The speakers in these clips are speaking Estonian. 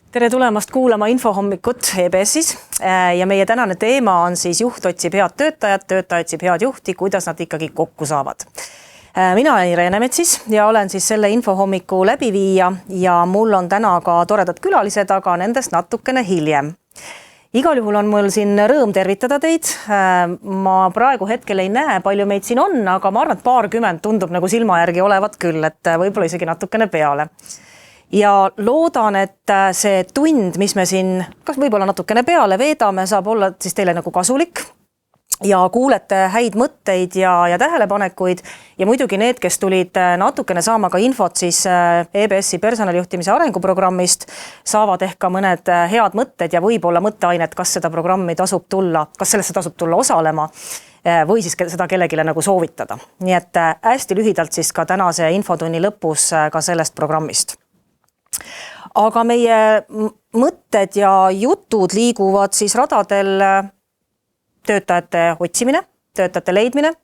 Tere tulemast kuulama infohommikut EBS-is ja meie tänane teema on siis juht otsib head töötajat, töötaja otsib head juhti, kuidas nad ikkagi kokku saavad. Mina olen Irene Metsis ja olen siis selle infohommiku läbiviija ja mul on täna ka toredad külalised, aga nendest natukene hiljem. Igal juhul on mul siin rõõm tervitada teid. Ma praegu hetkel ei näe, palju meid siin on, aga ma arvan, et paarkümmend tundub nagu silma järgi olevat küll, et võib-olla isegi natukene peale. Ja loodan, et see tund, mis me siin kas võib-olla natukene peale veedame, saab olla siis teile nagu kasulik ja kuulete häid mõtteid ja tähelepanekuid ja muidugi need, kes tulid natukene saama ka infot siis EBS-i personalijuhtimise arenguprogrammist, saavad ehk ka mõned head mõtted ja võib-olla mõtteainet, kas seda programmi tasub tulla, kas sellesse tasub tulla osalema või siis seda kellegile nagu soovitada. Nii et hästi lühidalt siis ka tänase infotunni lõpus ka sellest programmist. Aga meie mõtted ja jutud liiguvad siis radadel töötajate otsimine, töötajate leidmine.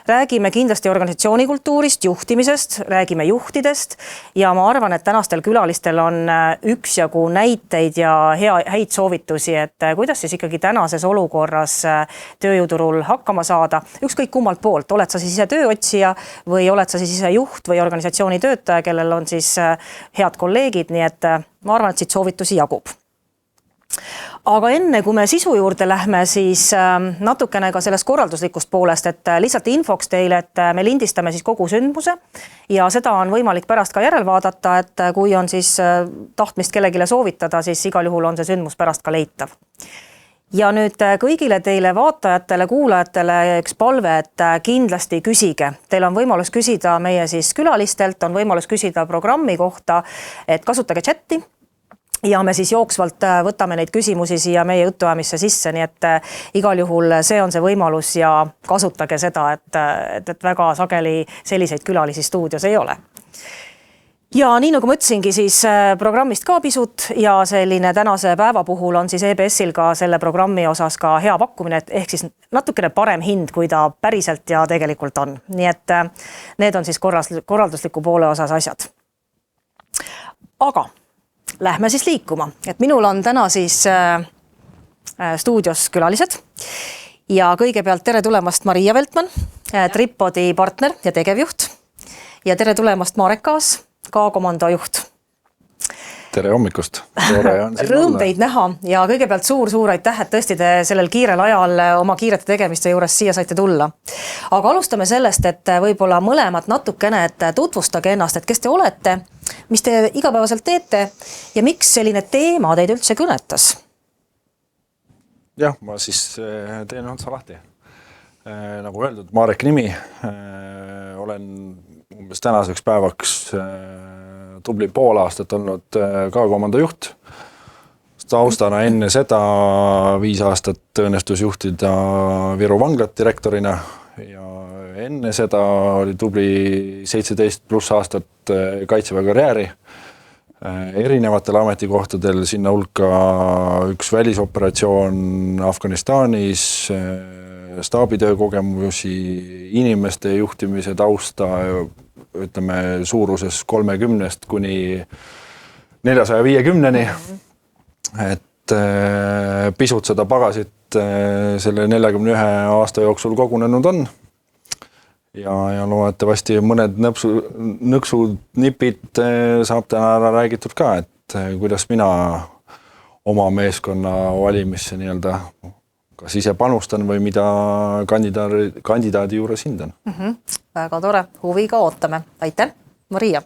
Räägime kindlasti organisatsioonikultuurist, juhtimisest, räägime juhtidest ja ma arvan, et tänastel külalistel on üksjagu näiteid ja häid soovitusi, et kuidas siis ikkagi tänases olukorras tööjõuturul hakkama saada. Ükskõik kummalt poolt, oled sa siis ise tööotsija või oled sa siis ise juht või organisatsiooni töötaja, kellel on siis head kolleegid, nii et ma arvan, et siit soovitusi jagub. Aga enne, kui me sisu juurde lähme, siis natukene ka sellest korralduslikust poolest, et lihtsalt infoks teile, et me lindistame siis kogu sündmuse ja seda on võimalik pärast ka järel vaadata, et kui on siis tahtmist kellegile soovitada, siis igal juhul on see sündmus pärast ka leitav. Ja nüüd kõigile teile vaatajatele, kuulajatele üks palve, et kindlasti küsige. Teil on võimalus küsida meie siis külalistelt, on võimalus küsida programmi kohta, et kasutage chatti. Ja me siis jooksvalt võtame neid küsimusi siia meie jutuajamisse sisse, nii et igal juhul see on see võimalus ja kasutage seda, et väga sageli selliseid külalisi stuudios ei ole. Ja nii nagu ma ütlesingi, siis programmist ka pisut ja selline tänase päeva puhul on siis EBS-il ka selle programmi osas ka hea pakkumine, ehk siis natukene parem hind, kui ta päriselt ja tegelikult on. Nii et need on siis korraldusliku poole osas asjad. Aga lähme siis liikuma, et minul on täna siis stuudios külalised ja kõigepealt tere tulemast Maria Veltman, Tripodi partner ja tegevjuht ja tere tulemast Marek Kaas, ka komando juht. Tere hommikust. Rõõm teid näha ja kõigepealt suur aitäh, et tõesti te sellel kiirel ajal oma kiirete tegemiste juures siia saite tulla. Aga alustame sellest, et võib-olla mõlemad natukene, et tutvustage ennast, et kes te olete, mis te igapäevaselt teete ja miks selline teema teid üldse kõnetas? Jah, ma siis teen otsa lahti. Nagu öeldud, Marek nimi. Olen umbes tänaseks päevaks tubli pool aastat olnud ka komando juht. Taustana enne seda 5 aastat õnnestus juhtida Viru vanglat direktorina ja enne seda oli tubli 17+ aastat kaitseväe karjääri. Erinevatel ametikohtadel sinna hulka üks välisoperatsioon Afganistanis, staabitöö kogemusi, inimeste juhtimise tausta, ütleme suuruses 30 kuni 450-ni. Et pisut seda pagasit selle 41 aasta jooksul kogunenud on. Ja loodetavasti mõned nõksud nipid saab täna ära räägitud ka, et kuidas mina oma meeskonna valimisse nii-öelda kas ise panustan või mida kandidaadi juures hindan. Väga tore, huviga ootame. Aitäh, Maria!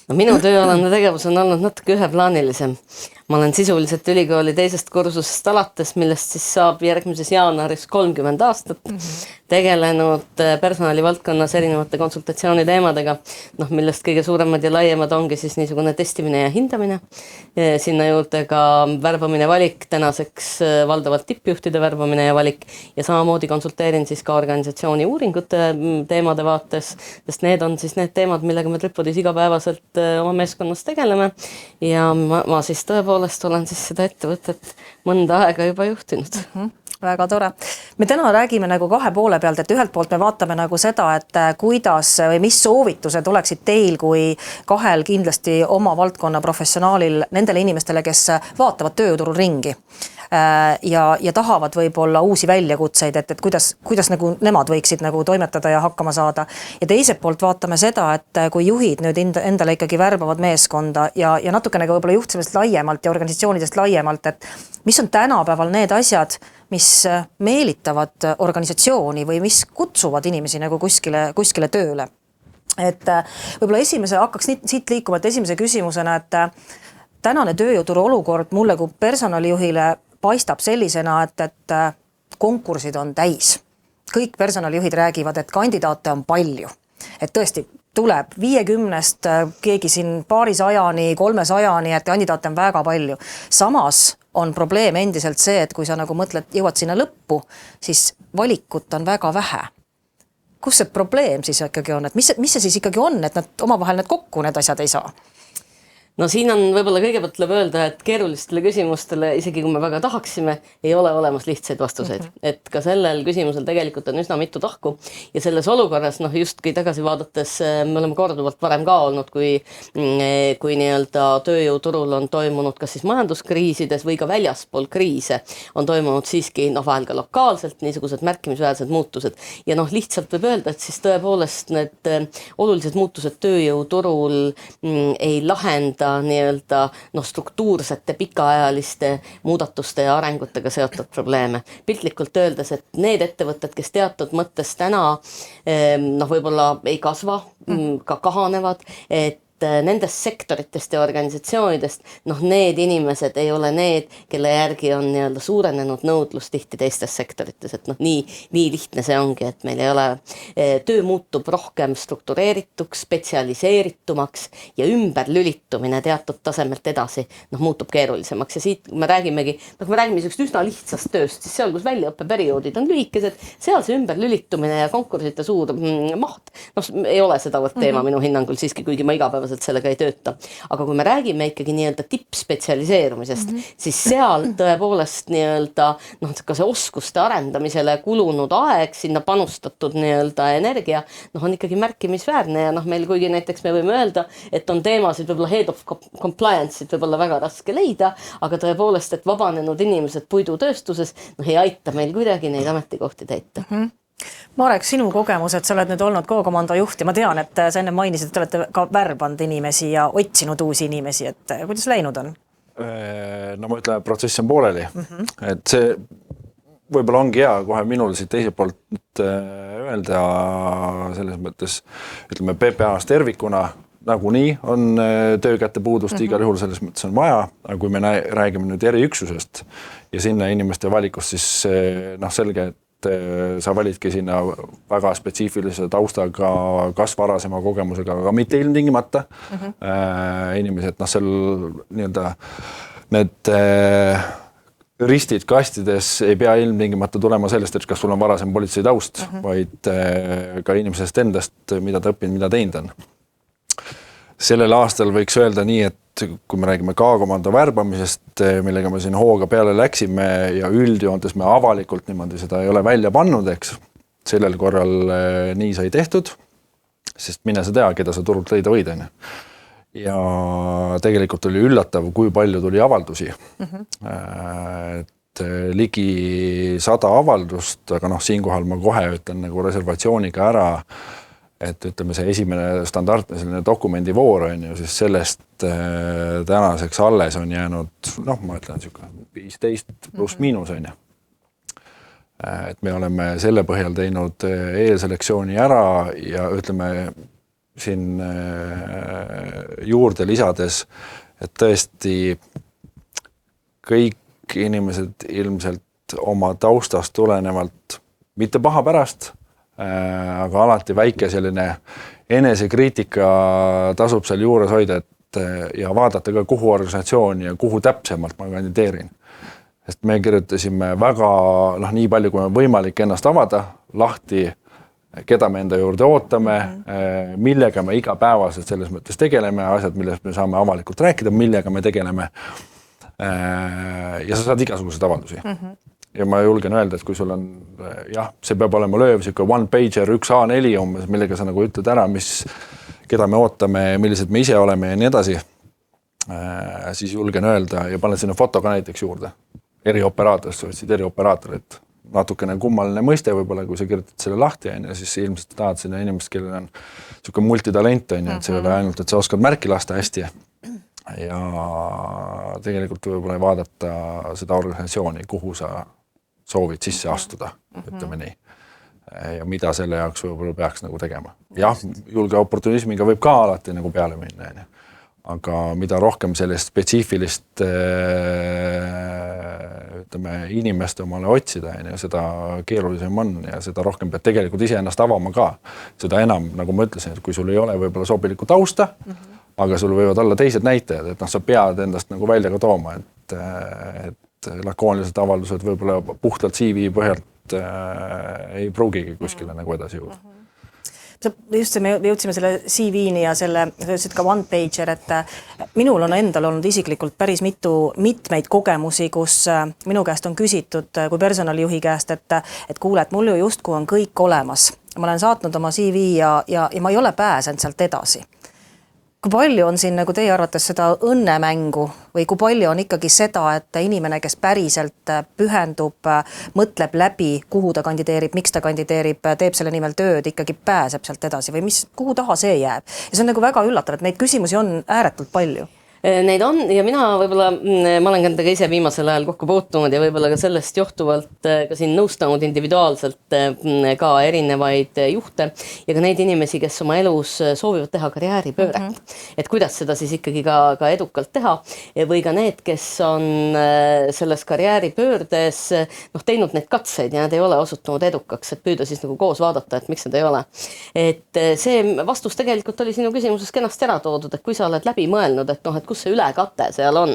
No, minu tööalane tegevus on olnud natuke üheplaanilisem. Ma olen sisuliselt ülikooli teisest kursusest alates, millest siis saab järgmises jaanuaris 30 aastat tegelenud personalivaldkonnas erinevate konsultatsiooni teemadega, millest kõige suuremad ja laiemad ongi siis niisugune testimine ja hindamine. Sinna juurde ka värbamine valik, tänaseks valdavalt tippjuhtide värbamine ja valik ja samamoodi konsulteerin siis ka organisatsiooni uuringute teemade vaates, sest need on siis need teemad, millega me Tripodis igapäevaselt oma meeskonnas tegeleme ja ma siis tõepoolest tõepoolest olen siis seda ettevõtet mõnda aega juba juhtinud. Väga tore. Me täna räägime nagu kahe poole pealt, et ühelt poolt me vaatame nagu seda, et kuidas või mis soovitused oleksid teil kui kahel kindlasti oma valdkonna professionaalil nendele inimestele, kes vaatavad tööturul ringi ja tahavad võib-olla uusi väljakutseid, et kuidas nagu nemad võiksid nagu toimetada ja hakkama saada. Ja teiselt poolt vaatame seda, et kui juhid nüüd endale ikkagi värbavad meeskonda ja natuke nagu võib-olla juhtimisest laiemalt ja organisatsioonidest laiemalt, et mis on tänapäeval need asjad, mis meelitavad organisatsiooni või mis kutsuvad inimesi nagu kuskile tööle. Et võib-olla hakkaks siit liikuma, et esimese küsimusena, et tänane tööjõuturu olukord mulle kui personalijuhile paistab sellisena, et konkursid on täis. Kõik personalijuhid räägivad, et kandidaate on palju. Et tõesti tuleb 50-st keegi siin 200-ni, 300-ni, et kandidaate on väga palju. Samas on probleem endiselt see, et kui sa nagu mõtled, jõuad sinna lõppu, siis valikut on väga vähe. Kus see probleem siis ikkagi on? Et mis see siis ikkagi on, et nad omavahel kokku need asjad ei saa? No siin on võib-olla kõigepealt tuleb öelda, et keerulistele küsimustele, isegi kui me väga tahaksime, ei ole olemas lihtsaid vastuseid. Et ka sellel küsimusel tegelikult on üsna mitu tahku ja selles olukorras, justki tagasi vaadates, me oleme korduvalt varem ka olnud, kui nii-öelda tööjõuturul on toimunud kas siis majanduskriisides või ka väljaspool kriise, on toimunud siiski vahel ka lokaalselt niisugused märkimisväärsed muutused. Ja lihtsalt võib öelda, et siis tõepoolest need olulised muutused tööjõuturul ei lahenda nii-öelda struktuursete pikaajaliste muudatuste ja arengutega seotud probleeme. Piltlikult öeldes, et need ettevõtted, kes teatud mõttes täna võib-olla ei kasva, ka kahanevad, et nendest sektoritest ja organisatsioonidest, need inimesed ei ole need, kelle järgi on nii-öelda suurenenud nõudlus tihti teistes sektorites, et nii lihtne see ongi, et meil ei ole, töö muutub rohkem struktureerituks, spetsialiseeritumaks ja ümberlülitumine teatud tasemelt edasi, muutub keerulisemaks ja siit me räägimegi, kui me räägime üsna lihtsast tööst, siis seal, kus väljaõppeperioodid on lühikesed, seal see ümberlülitumine ja konkursite suur maht, ei ole seda teema minu hinnangul siiski, kuigi ma igapäevaselt sellega ei tööta. Aga kui me räägime ikkagi nii-öelda tippspetsialiseerumisest, siis seal tõepoolest nii-öelda ka see oskuste arendamisele kulunud aeg, sinna panustatud nii-öelda energia, on ikkagi märkimisväärne ja meil kuigi näiteks me võime öelda, et on teemasid võib-olla head of compliance'id võib-olla väga raske leida, aga tõepoolest, et vabanenud inimesed puidutööstuses ei aita meil kuidagi neid ametikohti täita. Marek, sinu kogemus, et sa oled nüüd olnud K-komando juht ja ma tean, et sa enne mainisid, et olete ka värbanud inimesi ja otsinud uusi inimesi, et kuidas läinud on? No ma ütlen, protsess on pooleli. Et see võib-olla ongi hea kohe minul siit teiselt poolt öelda selles mõttes, ütleme PPA-s tervikuna nagunii on töökäte puudust, igal juhul selles mõttes on vaja, aga kui me räägime nüüd eriüksusest ja sinna inimeste valikust, siis selge, et sa validki sinna väga spetsiifilise taustaga, kas varasema kogemusega, aga mitte ilmtingimata inimesed, seal nii-öelda need ristid kastides ei pea ilmtingimata tulema sellest, et kas sul on varasem politsei taust, vaid ka inimesest endast, mida ta õppinud, mida teinud on. Sellel aastal võiks öelda nii, et kui me räägime K-komando värbamisest, millega me siin hooga peale läksime ja üldjoontes me avalikult niimoodi seda ei ole välja pannud, eks sellel korral nii sai tehtud, sest mine sa tea, keda sa turult leida võid. Ja tegelikult oli üllatav, kui palju tuli avaldusi. Et ligi 100 avaldust, aga siinkohal ma kohe ütlen nagu reservatsiooniga ära, et ütleme see esimene standardne selline dokumendivoor on ju, siis sellest tänaseks alles on jäänud, ma ütlen 15 pluss miinus on ju. Et me oleme selle põhjal teinud eelselektsiooni ära ja ütleme siin juurde lisades, et tõesti kõik inimesed ilmselt oma taustast tulenevalt, mitte paha pärast, aga alati väike selline enesekriitika tasub seal juures hoida, et ja vaadata ka kuhu organisatsiooni ja kuhu täpsemalt ma kandideerin. Sest me kirjutasime väga, nii palju kui on võimalik ennast avada, lahti, keda me enda juurde ootame, millega me igapäevaselt selles mõttes tegeleme, asjad, millest me saame avalikult rääkida, millega me tegeleme. ja sa saad igasuguseid avaldusi. Ja ma julgen öelda, et kui sul on, jah, see peab olema lööv, siuke one pager, 1 A4 umbes, millega sa nagu ütled ära, keda me ootame, millised me ise oleme ja nii edasi, siis julgen öelda ja panen sinna foto ka näiteks juurde. Erioperaatorist, sa võtsid erioperaatorit. Natukene kummaline mõiste võib-olla, kui sa kirjutad selle lahti, siis ilmselt tahad sinna inimest, kellel on siuke multitalent, et see ei ole ainult, et sa oskad märki lasta hästi. Ja tegelikult võib-olla vaadata seda organisatsiooni, kuhu sa soovid sisse astuda, ütleme nii. Ja mida selle jaoks võib-olla peaks nagu tegema. Jah, julge oportunismiga võib ka alati nagu peale minna. Aga mida rohkem sellist spetsiifilist ütleme, inimest omale otsida, seda keerulisem on ja seda rohkem pead tegelikult ise ennast avama ka. Seda enam, nagu ma ütlesin, et kui sul ei ole võib-olla sobilikku tausta, aga sul võivad olla teised näitajad, et sa pead endast nagu välja ka tooma, et lakoonilised avaldused võib-olla puhtalt CV põhjalt ei pruugigi kuskile nagu edasi jõuda. Just me jõudsime selle CV-ni ja selle, sa ütlesid ka one pager, et minul on endal olnud isiklikult päris mitmeid kogemusi, kus minu käest on küsitud kui personalijuhi käest, et kuule, et mul ju justkui on kõik olemas. Ma olen saatnud oma CV ja ma ei ole pääsenud sealt edasi. Kui palju on siin nagu teie arvates seda õnnemängu või kui palju on ikkagi seda, et inimene, kes päriselt pühendub, mõtleb läbi, kuhu ta kandideerib, miks ta kandideerib, teeb selle nimel tööd, ikkagi pääseb sealt edasi või kuhu taha see jääb? Ja see on nagu väga üllatav, et neid küsimusi on ääretult palju. Neid on ja mina võib-olla, ma olen nendega ise viimasel ajal kokku puutunud ja võib-olla ka sellest johtuvalt ka siin nõustanud individuaalselt ka erinevaid juhte ja ka neid inimesi, kes oma elus soovivad teha karjääripööret. Et kuidas seda siis ikkagi ka edukalt teha või ka need, kes on selles karjääripöördes teinud neid katseid ja nad ei ole osutunud edukaks, et püüda siis nagu koos vaadata, et miks nad ei ole. Et see vastus tegelikult oli sinu küsimuses kenasti ära toodud, et kui sa oled läbi mõelnud, et kus see ülekate seal on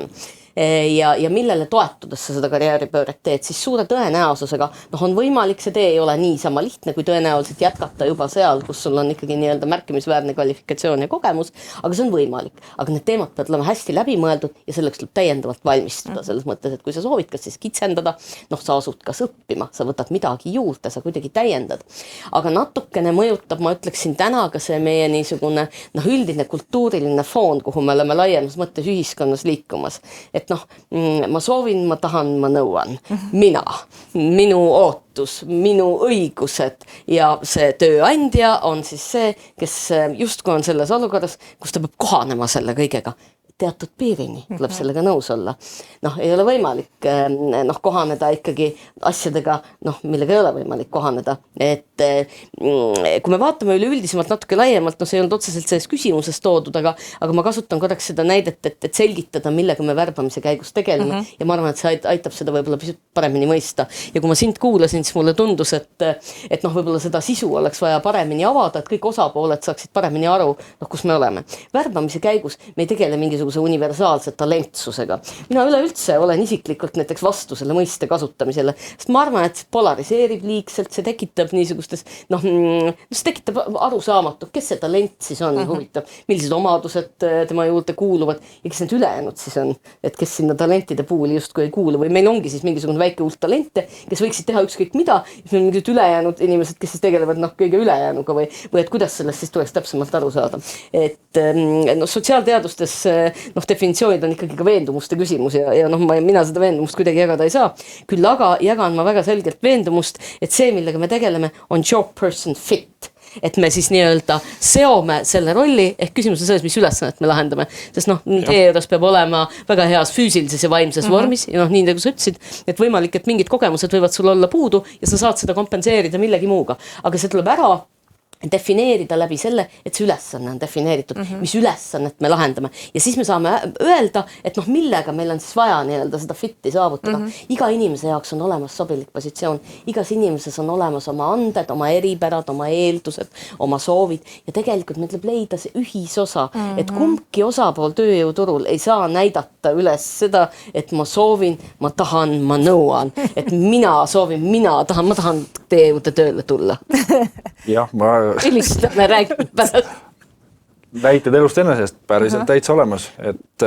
ja millele toetudes sa seda karjääripööret teed, siis suure tõenäosusega on võimalik, see tee ei ole niisama lihtne, kui tõenäoliselt jätkata juba seal, kus sul on ikkagi nii-öelda märkimisväärne kvalifikatsioon ja kogemus, aga see on võimalik. Aga need teemad peavad olema hästi läbimõeldud ja selleks tuleb täiendavalt valmistuda selles mõttes, et kui sa soovid kas siis kitsendada, sa asud kas õppima, sa võtad midagi juurde, sa kuidagi täiendad. Aga natukene mõjutab, ma ütleksin täna ka see meie niisugune üldine kultuuriline foon, kuhu me oleme laiemas mõttes ühiskonnas liikumas. Et ma soovin, ma tahan, ma nõuan. Mina, minu ootus, minu õigused ja see tööandja on siis see, kes justkui on selles olukorras, kus ta peab kohanema selle kõigega. Teatud piirini tuleb sellega nõus olla. Ei ole võimalik kohaneda ikkagi asjadega, millega ei ole võimalik kohaneda. Et kui me vaatame üleüldisemalt natuke laiemalt, see ei olnud otseselt selles küsimuses toodud, aga ma kasutan korraks seda näidet, et selgitada, millega me värbamise käigus tegeleme ja ma arvan, et see aitab seda võib-olla pisut paremini mõista. Ja kui ma sind kuulasin, siis mulle tundus, et võib-olla seda sisu oleks vaja paremini avada, et kõik osapooled saaksid paremini aru, kus me oleme. Värbamise käigus me ei tegele mingisuguse universaalse talentsusega. Mina üleüldse olen isiklikult näiteks vastu selle mõiste kasutamisele, sest ma arvan, et see polariseerib liigselt, see tekitab niisugustes, see tekitab arusaamatu, kes see talent siis on, huvitav, millised omadused tema juurde kuuluvad ja kes need ülejäänud siis on, et kes sinna talentide puhul justkui ei kuulu või meil ongi siis mingisugune väike hulk talente, kes võiksid teha ükskõik mida, ja meil on mingid ülejäänud inimesed, kes siis tegelevad kõige ülejäänuga või et kuidas sellest siis tuleks täpsemalt aru saada. Et sotsiaalteadustes definitsioonid on ikkagi ka veendumuste küsimus ja mina seda veendumust kuidagi jagada ei saa. Küll aga jagan ma väga selgelt veendumust, et see, millega me tegeleme, on job person fit. Et me siis nii-öelda seome selle rolli ehk küsimus on selles, mis ülesannet me lahendame. Sest teie juures peab olema väga heas füüsilises ja vaimses vormis ja nii nagu sa ütlesid, et võimalik, et mingid kogemused võivad sul olla puudu ja sa saad seda kompenseerida millegi muuga. Aga see tuleb ära defineerida läbi selle, et see ülesanne on defineeritud, mis ülesannet me lahendame. Ja siis me saame öelda, et millega meil on siis vaja nii-öelda seda fitti saavutada. Iga inimese jaoks on olemas sobilik positsioon. Igas inimeses on olemas oma anded, oma eripärad, oma eeldused, oma soovid. Ja tegelikult meil tuleb leida see ühisosa, et kumbki osapool tööjõuturul ei saa näidata üles seda, et ma soovin, ma tahan, ma nõuan. Et mina soovin, ma tahan teie juurde tööle tulla. Jah, Millist me räägime pärast? Näited elust enesest päriselt täitsa olemas, et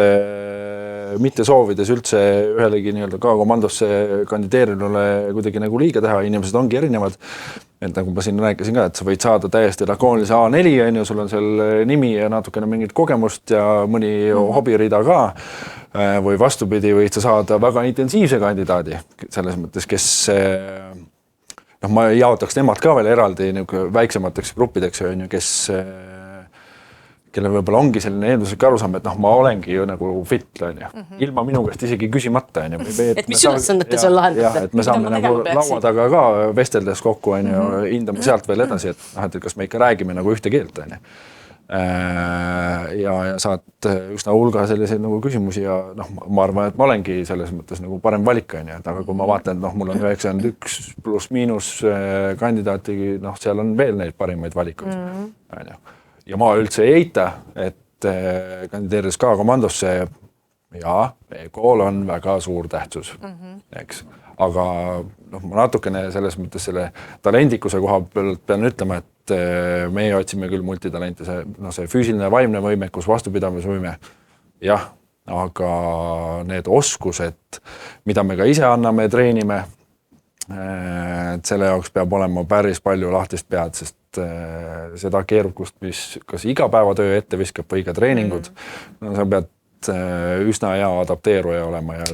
mitte soovides üldse ühelegi nii-öelda K-komandosse kandideerinule kuidagi nagu liiga teha, inimesed ongi erinevad. Et nagu ma siin rääkisin ka, et sa võid saada täiesti lakoonilise A4, on ju, sul on seal nimi ja natukene mingit kogemust ja mõni hobirida ka. Või vastupidi, võid sa saada väga intensiivse kandidaadi selles mõttes, kes ma jaotaks nemad ka veel eraldi väiksemateks gruppideks, on ju, kelle võib-olla ongi selline eelduslik arusaam, et ma olengi ju nagu fit, on ju. Ilma minu käest isegi küsimata, on ju. Et mis ülesandete sul lahendada? Et me saame nagu laua taga ka vesteldes kokku, on ju, hindame sealt veel edasi, et kas me ikka räägime nagu ühte keelt, on ju. Ja saad üsna hulga selliseid nagu küsimusi ja ma arvan, et ma olengi selles mõttes nagu parem valik, on ju. Aga kui ma vaatan, et mul on 91 pluss miinus kandidaati, seal on veel neid parimaid valikuid, on ju. Ja ma üldse ei eita, et kandideerides K-komandosse ja EKOL on väga suur tähtsus, eks. Aga ma natukene selles mõttes selle talendikuse koha pealt pean ütlema, et meie otsime küll multitalente, see füüsiline vaimne võimekus, vastupidamisvõime, jah, aga need oskused, mida me ka ise anname, treenime, et selle jaoks peab olema päris palju lahtist pead, sest seda keerukust, mis kas igapäevatöö ette viskab või ka treeningud, sa pead üsna hea adapteeruja olema ja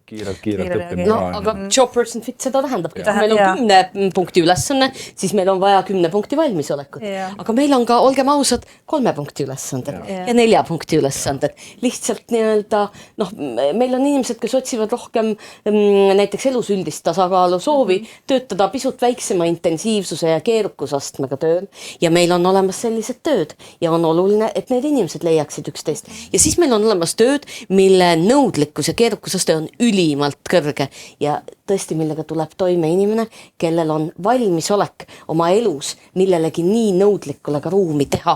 kiirelt õppima. No, aga job person fit seda tähendabki. Meil on 10 punkti ülesanne, siis meil on vaja 10 punkti valmisolekut. Aga meil on ka, olgem ausad, 3 punkti ülesanded ja 4 punkti ülesanded. Lihtsalt nii-öelda, meil on inimesed, kes otsivad rohkem näiteks elus üldist tasakaalu soovi töötada pisut väiksema intensiivsuse ja keerukusastmega tööl. Ja meil on olemas sellised tööd ja on oluline, et need inimesed leiaksid üksteist. Ja siis meil on olemas tööd, mille nõudlikkus ja keerukusaste on ülimalt kõrge ja tõesti, millega tuleb toime inimene, kellel on valmisolek oma elus millelegi nii nõudlikule ka ruumi teha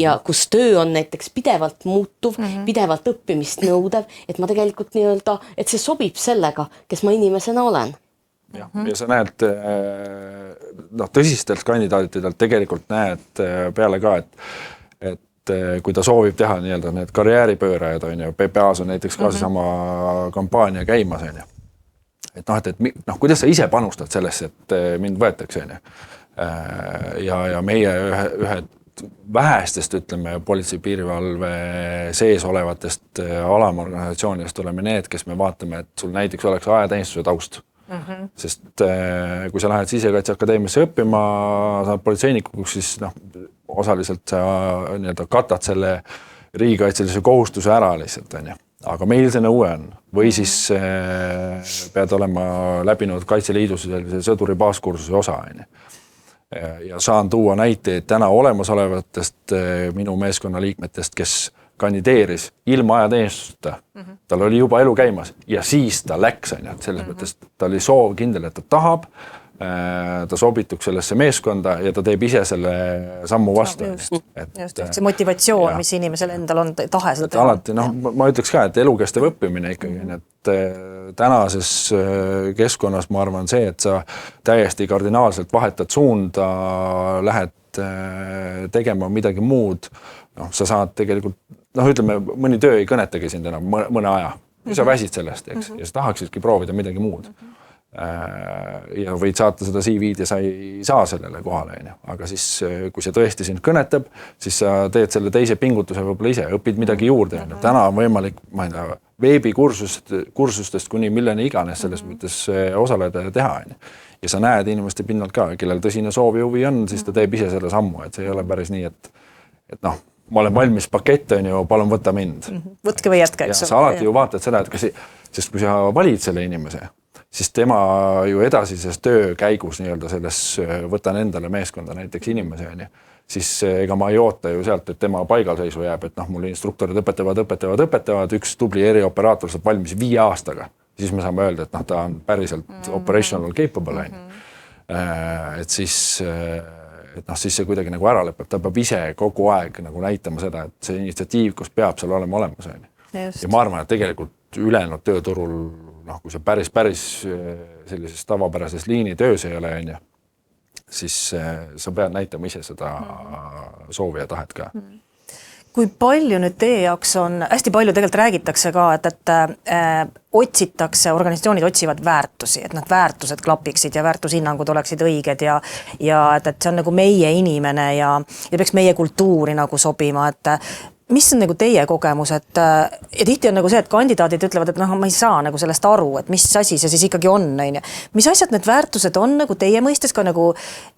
ja kus töö on näiteks pidevalt muutuv, pidevalt õppimist nõudev, et ma tegelikult nii-öelda, et see sobib sellega, kes ma inimesena olen. Ja sa näed, tõsistelt kandidaatidelt tegelikult näed peale ka, et kui ta soovib teha nii-öelda need karjääripöörajad, on ju, PPA-s on näiteks ka seesama kampaania käimas, on ju. Et kuidas sa ise panustad sellesse, et mind võetakse, on ju. Ja meie ühed vähestest, ütleme, politsei piirivalve sees olevatest alamorganisatsioonidest oleme need, kes me vaatame, et sul näiteks oleks ajateenistuse taust. Sest kui sa lähed Sisekaitseakadeemiasse õppima, saad politseinikuks, siis osaliselt sa nii-öelda katad selle riigikaitselise kohustuse ära lihtsalt, on ju. Aga meil see nõue on. Või siis pead olema läbinud Kaitseliidus sellise sõduri baaskursuse osa, on ju. Ja saan tuua näiteid täna olemasolevatest minu meeskonna liikmetest, kes kandideeris ilma ajateenistusta. Tal oli juba elu käimas ja siis ta läks, on ju. Selles mõttes ta oli soov kindel, et ta tahab, ta sobituks sellesse meeskonda ja ta teeb ise selle sammu vastu. Just, see motivatsioon, mis inimesel endal on tahe seda teha. Alati, ma ütleks ka, et elukestev õppimine ikkagi, et tänases keskkonnas ma arvan see, et sa täiesti kardinaalselt vahetad suunda, lähed tegema midagi muud, sa saad tegelikult, ütleme, mõni töö ei kõnetagi sind enam mõne aja. Sa väsid sellest, eks, ja sa tahaksidki proovida midagi muud. Ja võid saata seda CV-d ja sa ei saa sellele kohale, aga siis kui see tõesti sind kõnetab, siis sa teed selle teise pingutuse võib-olla ise, õpid midagi juurde. Täna on võimalik, ma ei tea, veebikursustest kuni milleni iganes selles mõttes osaleda ja teha. Ja sa näed inimeste pinnalt ka, kellel tõsine soov ja huvi on, siis ta teeb ise selle sammu, et see ei ole päris nii, et ma olen valmis pakett, on ju, palun võtta mind. Võtke või jätka, eks. Ja sa alati ju vaatad seda, et sest kui sa valid selle inimese, siis tema ju edasises töö käigus nii-öelda selles võtan endale meeskonda näiteks inimese, on ju, siis ega ma ei oota ju sealt, et tema paigalseisu jääb, et mul instruktorid õpetavad, üks tubli erioperaator saab valmis 5 aastaga. Siis me saame öelda, et ta on päriselt operational capable, on ju. Et siis see kuidagi nagu ära lõpeb, ta peab ise kogu aeg nagu näitama seda, et see initsiatiivkus peab seal olema olemas, on ju. Ja ma arvan, et tegelikult ülejäänud tööturul, kui see päris sellises tavapärases liini töös ei ole, on ju, siis sa pead näitama ise seda soovi ja tahet ka. kui palju nüüd teie jaoks on, hästi palju tegelikult räägitakse ka, et otsitakse, organisatsioonid otsivad väärtusi, et need väärtused klapiksid ja väärtushinnangud oleksid õiged ja et see on nagu meie inimene ja peaks meie kultuuri nagu sobima, et mis on nagu teie kogemus, et ja tihti on nagu see, et kandidaadid ütlevad, et noh, ma ei saa nagu sellest aru, et mis asi see siis ikkagi on. Mis asjad need väärtused on nagu teie mõistes, ka nagu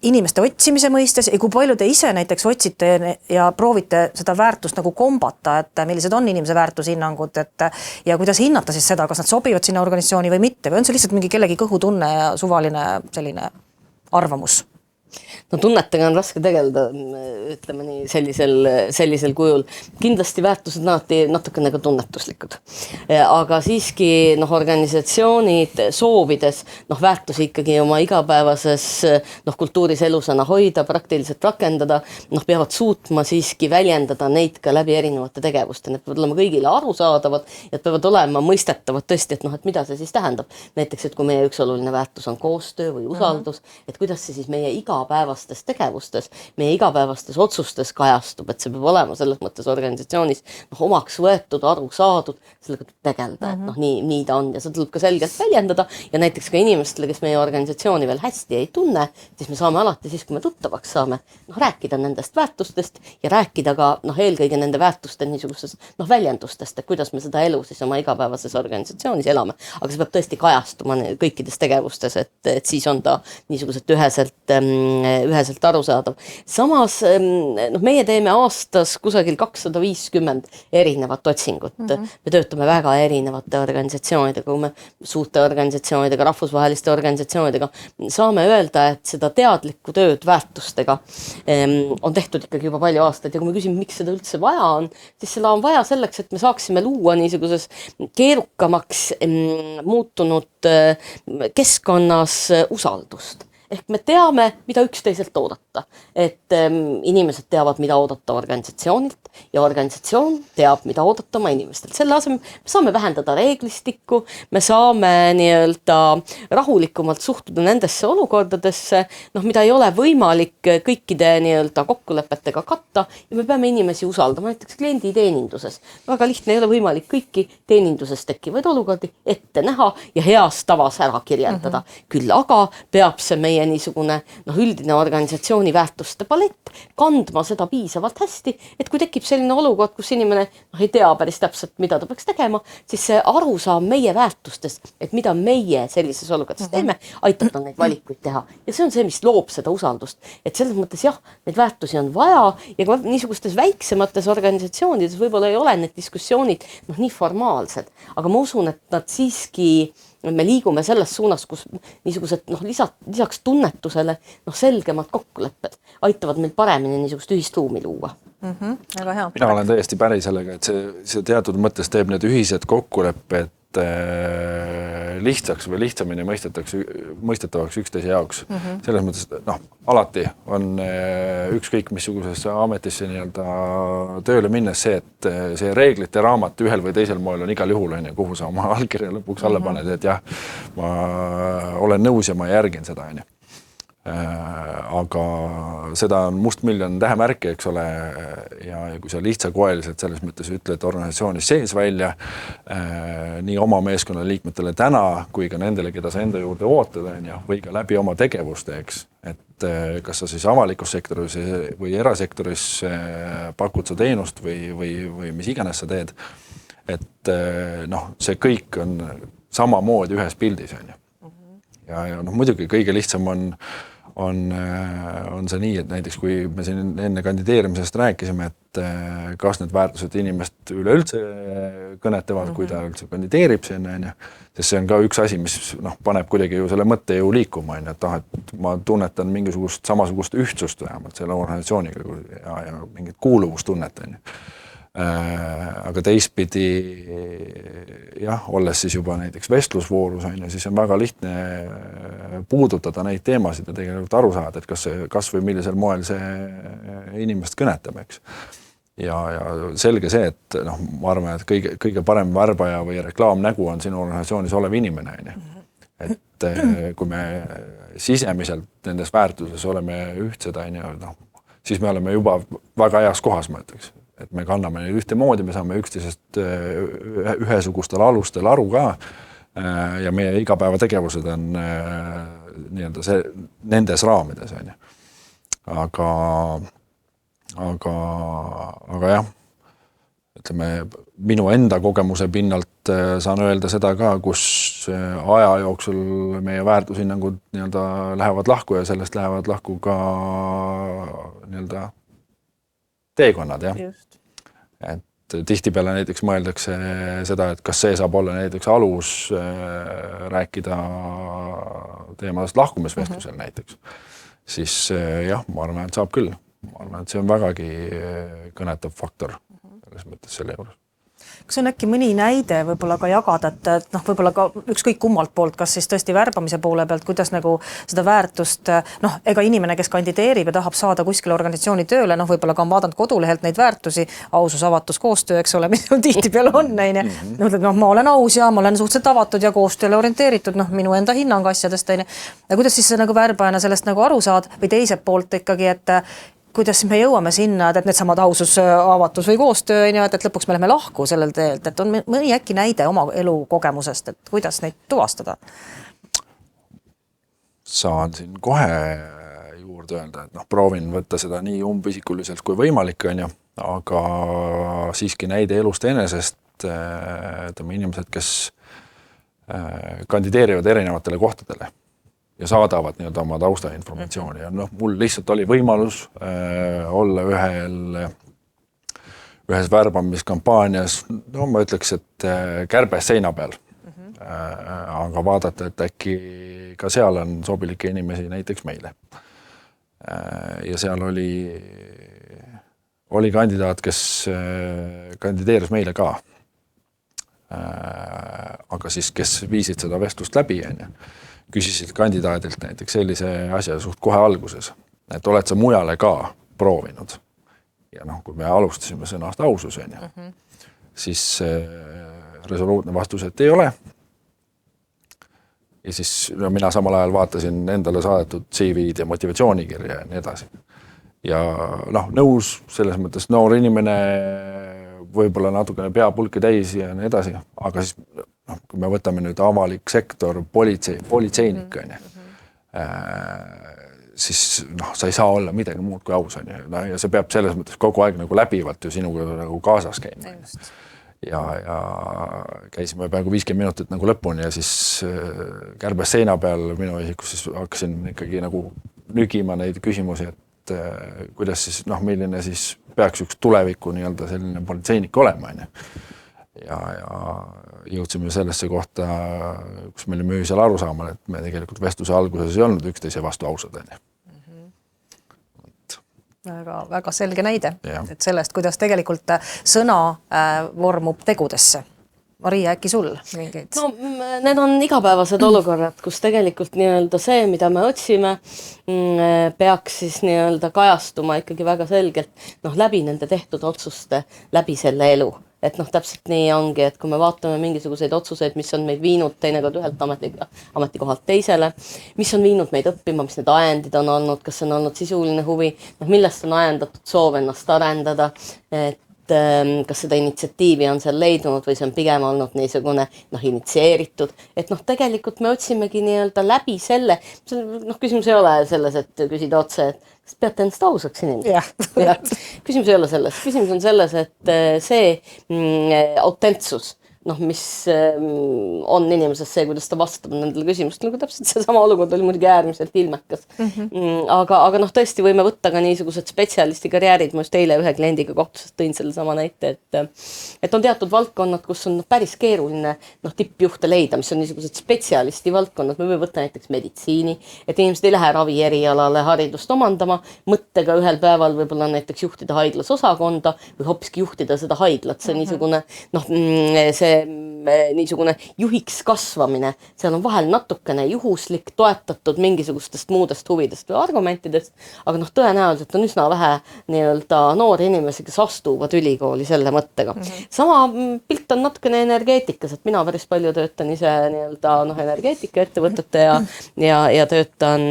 inimeste otsimise mõistes ja kui palju te ise näiteks otsite ja proovite seda väärtust nagu kombata, et millised on inimese väärtushinnangud, et ja kuidas hinnata siis seda, kas nad sobivad sinna organisatsiooni või mitte, või on see lihtsalt mingi kellegi kõhutunne ja suvaline selline arvamus? No tunnetega on raske tegeleda, ütleme nii, sellisel kujul. Kindlasti väärtused natuke nagu tunnetuslikud. Aga siiski organisatsioonid soovides väärtusi ikkagi oma igapäevases kultuuris elusana hoida, praktiliselt rakendada, peavad suutma siiski väljendada neid ka läbi erinevate tegevuste. Need peavad olema kõigile arusaadavad ja peavad olema mõistetavad tõesti, et mida see siis tähendab. Näiteks, et kui meie üks oluline väärtus on koostöö või usaldus, et kuidas see siis meie igapäevastes tegevustes, meie igapäevastes otsustes kajastub, et see peab olema selles mõttes organisatsioonis omaks võetud, aru saadud, sellega tegeleda, et nii ta on ja see tuleb ka selgelt väljendada ja näiteks ka inimestele, kes meie organisatsiooni veel hästi ei tunne, siis me saame alati siis, kui me tuttavaks saame, rääkida nendest väärtustest ja rääkida ka eelkõige nende väärtuste niisugusest väljendustest, et kuidas me seda elu siis oma igapäevases organisatsioonis elame, aga see peab tõesti kajastuma kõikides tegevustes, et siis on ta niisugused üheselt arusaadav. Samas meie teeme aastas kusagil 250 erinevat otsingut. Me töötame väga erinevate organisatsioonidega, kui me suurte organisatsioonidega, rahvusvaheliste organisatsioonidega saame öelda, et seda teadlikku tööd väärtustega on tehtud ikkagi juba palju aastaid ja kui me küsime, miks seda üldse vaja on, siis seda on vaja selleks, et me saaksime luua niisuguses keerukamaks muutunud keskkonnas usaldust. Ehk me teame, mida üksteiselt oodata, et inimesed teavad, mida oodata organisatsioonilt ja organisatsioon teab, mida oodata oma inimestelt. Selle asemel me saame vähendada reeglistikku, me saame nii-öelda rahulikumalt suhtuda nendesse olukordadesse, mida ei ole võimalik kõikide nii-öelda kokkulepetega katta ja me peame inimesi usaldama, näiteks kliendi teeninduses. Väga lihtne ei ole võimalik kõiki teeninduses tekkivaid olukordi ette näha ja heas tavas ära kirjeldada. Küll aga peab see meie niisugune üldine organisatsiooni väärtuste palett kandma seda piisavalt hästi, et kui tekib selline olukord, kus inimene ei tea päris täpselt, mida ta peaks tegema, siis see arusaam meie väärtustest, et mida meie sellises olukorras teeme, aitab tal neid valikuid teha. Ja see on see, mis loob seda usaldust. Et selles mõttes jah, neid väärtusi on vaja ja ka niisugustes väiksemates organisatsioonides võib-olla ei ole need diskussioonid nii formaalsed, aga ma usun, et nad siiski me liigume selles suunas, kus niisugused lisaks tunnetusele selgemad kokkulepped aitavad meil paremini niisugust ühist ruumi luua. Väga hea. Mina olen täiesti päri sellega, et see teatud mõttes teeb need ühised kokkulepped lihtsaks või lihtsamini mõistetavaks üksteise jaoks. Selles mõttes, alati on ükskõik missugusesse ametisse tööle minnes see, et see reeglite raamat ühel või teisel moel on igal juhul, kuhu sa oma allkirja lõpuks alla paned, et jah, ma olen nõus ja ma järgin seda. Aga seda on mustmiljon tähemärki, eks ole, ja kui sa lihtsakoeliselt selles mõttes ütled organisatsioonis sees välja nii oma meeskonna liikmetele täna kui ka nendele, keda sa enda juurde ootad, või ka läbi oma tegevuste, eks, et kas sa siis avalikus sektoris või erasektoris pakud sa teenust või mis iganes sa teed, et see kõik on samamoodi ühes pildis, ja muidugi kõige lihtsam on see nii, et näiteks kui me siin enne kandideerimisest rääkisime, et kas need väärtused inimest üleüldse kõnetavad, kui ta üldse kandideerib sinna, sest see on ka üks asi, mis paneb kuidagi ju selle mõttejõu liikuma, et ma tunnetan mingisugust samasugust ühtsust vähemalt selle organisatsiooniga ja mingit kuuluvustunnet. Aga teistpidi jah, olles siis juba näiteks vestlusvoorus, siis on väga lihtne puudutada neid teemasid ja tegelikult aru saada, et kas või millisel moel see inimest kõnetab, eks. Ja selge see, et ma arvan, et kõige parem värbaja või reklaamnägu on sinu organisatsioonis olev inimene. Et kui me sisemiselt nendes väärtuses oleme ühtsed, siis me oleme juba väga heas kohas, ma ütleks. et me kanname neid ühtemoodi, me saame üksteisest ühesugustel alustel aru ka ja meie igapäevategevused on nii-öelda see nendes raamides, on ju. Aga jah, ütleme, minu enda kogemuse pinnalt saan öelda seda ka, kus aja jooksul meie väärtushinnangud nii-öelda lähevad lahku ja sellest lähevad lahku ka nii-öelda teekonnad, jah. Just. Et tihtipeale näiteks mõeldakse seda, et kas see saab olla näiteks alus rääkida teemadest lahkumisvestlusel näiteks. Siis jah, ma arvan, et saab küll. Ma arvan, et see on vägagi kõnetav faktor selles mõttes selle juures. Kas on äkki mõni näide võib-olla ka jagada, et noh, võib-olla ka ükskõik kummalt poolt, kas siis tõesti värbamise poole pealt, kuidas nagu seda väärtust, noh, ega inimene, kes kandideerib ja tahab saada kuskile organisatsiooni tööle, noh, võib-olla ka on vaadanud kodulehelt neid väärtusi, ausus, avatus, koostöö, eks ole, mis tihtipeale on, on. No, ma olen aus ja ma olen suhteliselt avatud ja koostööle orienteeritud, noh, minu enda hinnang asjadest, on. Ja kuidas siis nagu värbajana sellest nagu aru saad või teiselt poolt ikkagi, et kuidas me jõuame sinna, et need samad ausus, avatus või koostöö, et lõpuks me läheme lahku sellel teelt, et on mõni äkki näide oma elu kogemusest, et kuidas neid tuvastada? Saan siin kohe juurde öelda, et proovin võtta seda nii umbisikuliselt kui võimalik, on ju, aga siiski näide elust enesest, ütleme inimesed, kes kandideerivad erinevatele kohtadele ja saadavad nii-öelda oma taustainformatsiooni ja mul lihtsalt oli võimalus olla ühes värbamiskampaanias, ma ütleks, et kärbes seina peal. Aga vaadata, et äkki ka seal on sobilikke inimesi näiteks meile. Ja seal oli kandidaat, kes kandideeris meile ka. Aga siis, kes viisid seda vestlust läbi, küsisid kandidaadilt näiteks sellise asja suht kohe alguses, et oled sa mujale ka proovinud. Ja kui me alustasime sõnast ausus, siis resoluutne vastus, et ei ole. Ja siis mina samal ajal vaatasin endale saadetud CV-d ja motivatsioonikirja ja nii edasi. Ja nõus selles mõttes noor inimene võib-olla natukene peapulki täis ja nii edasi, aga siis kui me võtame nüüd avalik sektor, politseinik, siis sa ei saa olla midagi muud kui aus, ja see peab selles mõttes kogu aeg nagu läbivalt ju sinuga nagu kaasas käima. Ja käisime peaaegu 50 minutit nagu lõpuni ja siis kärbes seina peal minu isikus siis hakkasin ikkagi nagu nügima neid küsimusi, et kuidas siis, milline siis peaks üks tuleviku nii-öelda selline politseinik olema, ja jõudsime sellesse kohta, kus meil oli seal arusaamal, et me tegelikult vestluse alguses ei olnud üksteise vastu ausad. Väga selge näide, et sellest, kuidas tegelikult sõna vormub tegudesse. Maria, äkki sul mingeid? No, need on igapäevased olukorrad, kus tegelikult nii-öelda see, mida me otsime, peaks siis nii-öelda kajastuma ikkagi väga selgelt läbi nende tehtud otsuste, läbi selle elu. Et täpselt nii ongi, et kui me vaatame mingisuguseid otsuseid, mis on meid viinud teinekord ühelt ametikohalt teisele, mis on viinud meid õppima, mis need ajendid on olnud, kas on olnud sisuline huvi, millest on ajendatud soov ennast arendada, et kas seda initsiatiivi on seal leidunud või see on pigem olnud niisugune initsieeritud, et tegelikult me otsimegi nii-öelda läbi selle, küsimus ei ole selles, et küsida otse, et kas peate ennast ausaks inimesed? Küsimus ei ole selles, küsimus on selles, et see autentsus, mis on inimeses see, kuidas ta vastab nendele küsimustele, täpselt see sama olukord oli muidugi äärmiselt ilmekas. Aga tõesti võime võtta ka niisugused spetsialisti karjäärid, ma just eile ühe kliendiga kohtusest tõin selle sama näite, et on teatud valdkonnad, kus on päris keeruline tippjuhte leida, mis on niisugused spetsialisti valdkonnad, me võime võtta näiteks meditsiini, et inimesed ei lähe ravi erialale haridust omandama, mõttega ühel päeval võib-olla näiteks juhtida haiglas osakonda või hoopiski juhtida seda haiglat, see niisugune see see niisugune juhiks kasvamine, seal on vahel natukene juhuslik, toetatud mingisugustest muudest huvidest või argumentidest, aga tõenäoliselt on üsna vähe nii-öelda noori inimesi, kes astuvad ülikooli selle mõttega. Sama pilt on natukene energeetikas, et mina päris palju töötan ise nii-öelda energeetikaettevõtete ja töötan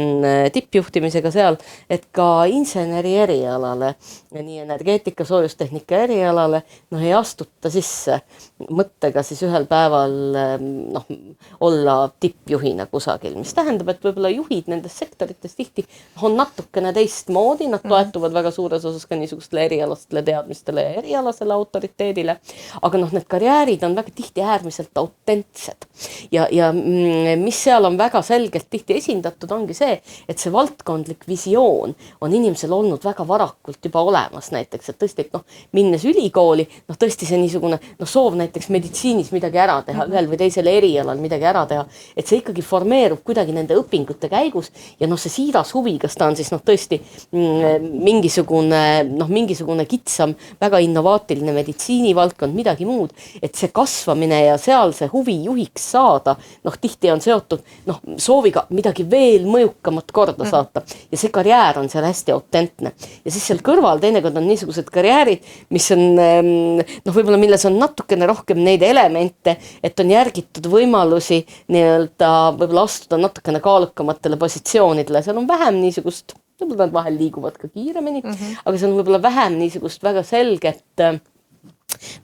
tippjuhtimisega seal, et ka inseneri erialale, nii energeetika, soojustehnika erialale, ei astuta sisse mõttega siis ühel päeval olla tippjuhina kusagil, mis tähendab, et võib-olla juhid nendes sektorites tihti on natukene teistmoodi, nad toetuvad väga suures osas ka niisugustele erialastele teadmistele ja erialasele autoriteedile, aga need karjäärid on väga tihti äärmiselt autentsed ja mis seal on väga selgelt tihti esindatud, ongi see, et see valdkondlik visioon on inimesel olnud väga varakult juba olemas näiteks, et tõesti, minnes ülikooli, tõesti see niisugune soov näiteks meditsiinis midagi ära teha, ühel või teisel erialal midagi ära teha, et see ikkagi formeerub kuidagi nende õpingute käigus ja see siiras huvi, kas ta on siis tõesti mingisugune kitsam, väga innovaatiline meditsiinivaldkond, midagi muud, et see kasvamine ja seal see huvi juhiks saada, tihti on seotud sooviga midagi veel mõjukamat korda saata ja see karjäär on seal hästi autentne. Ja siis seal kõrval teinekord on niisugused karjäärid, mis on võib-olla milles on natukene rohkem neid elemente, et on järgitud võimalusi nii-öelda võib-olla astuda natukene kaalukamatele positsioonidele, seal on vähem niisugust, võib-olla nad vahel liiguvad ka kiiremini, aga seal on võib-olla vähem niisugust väga selget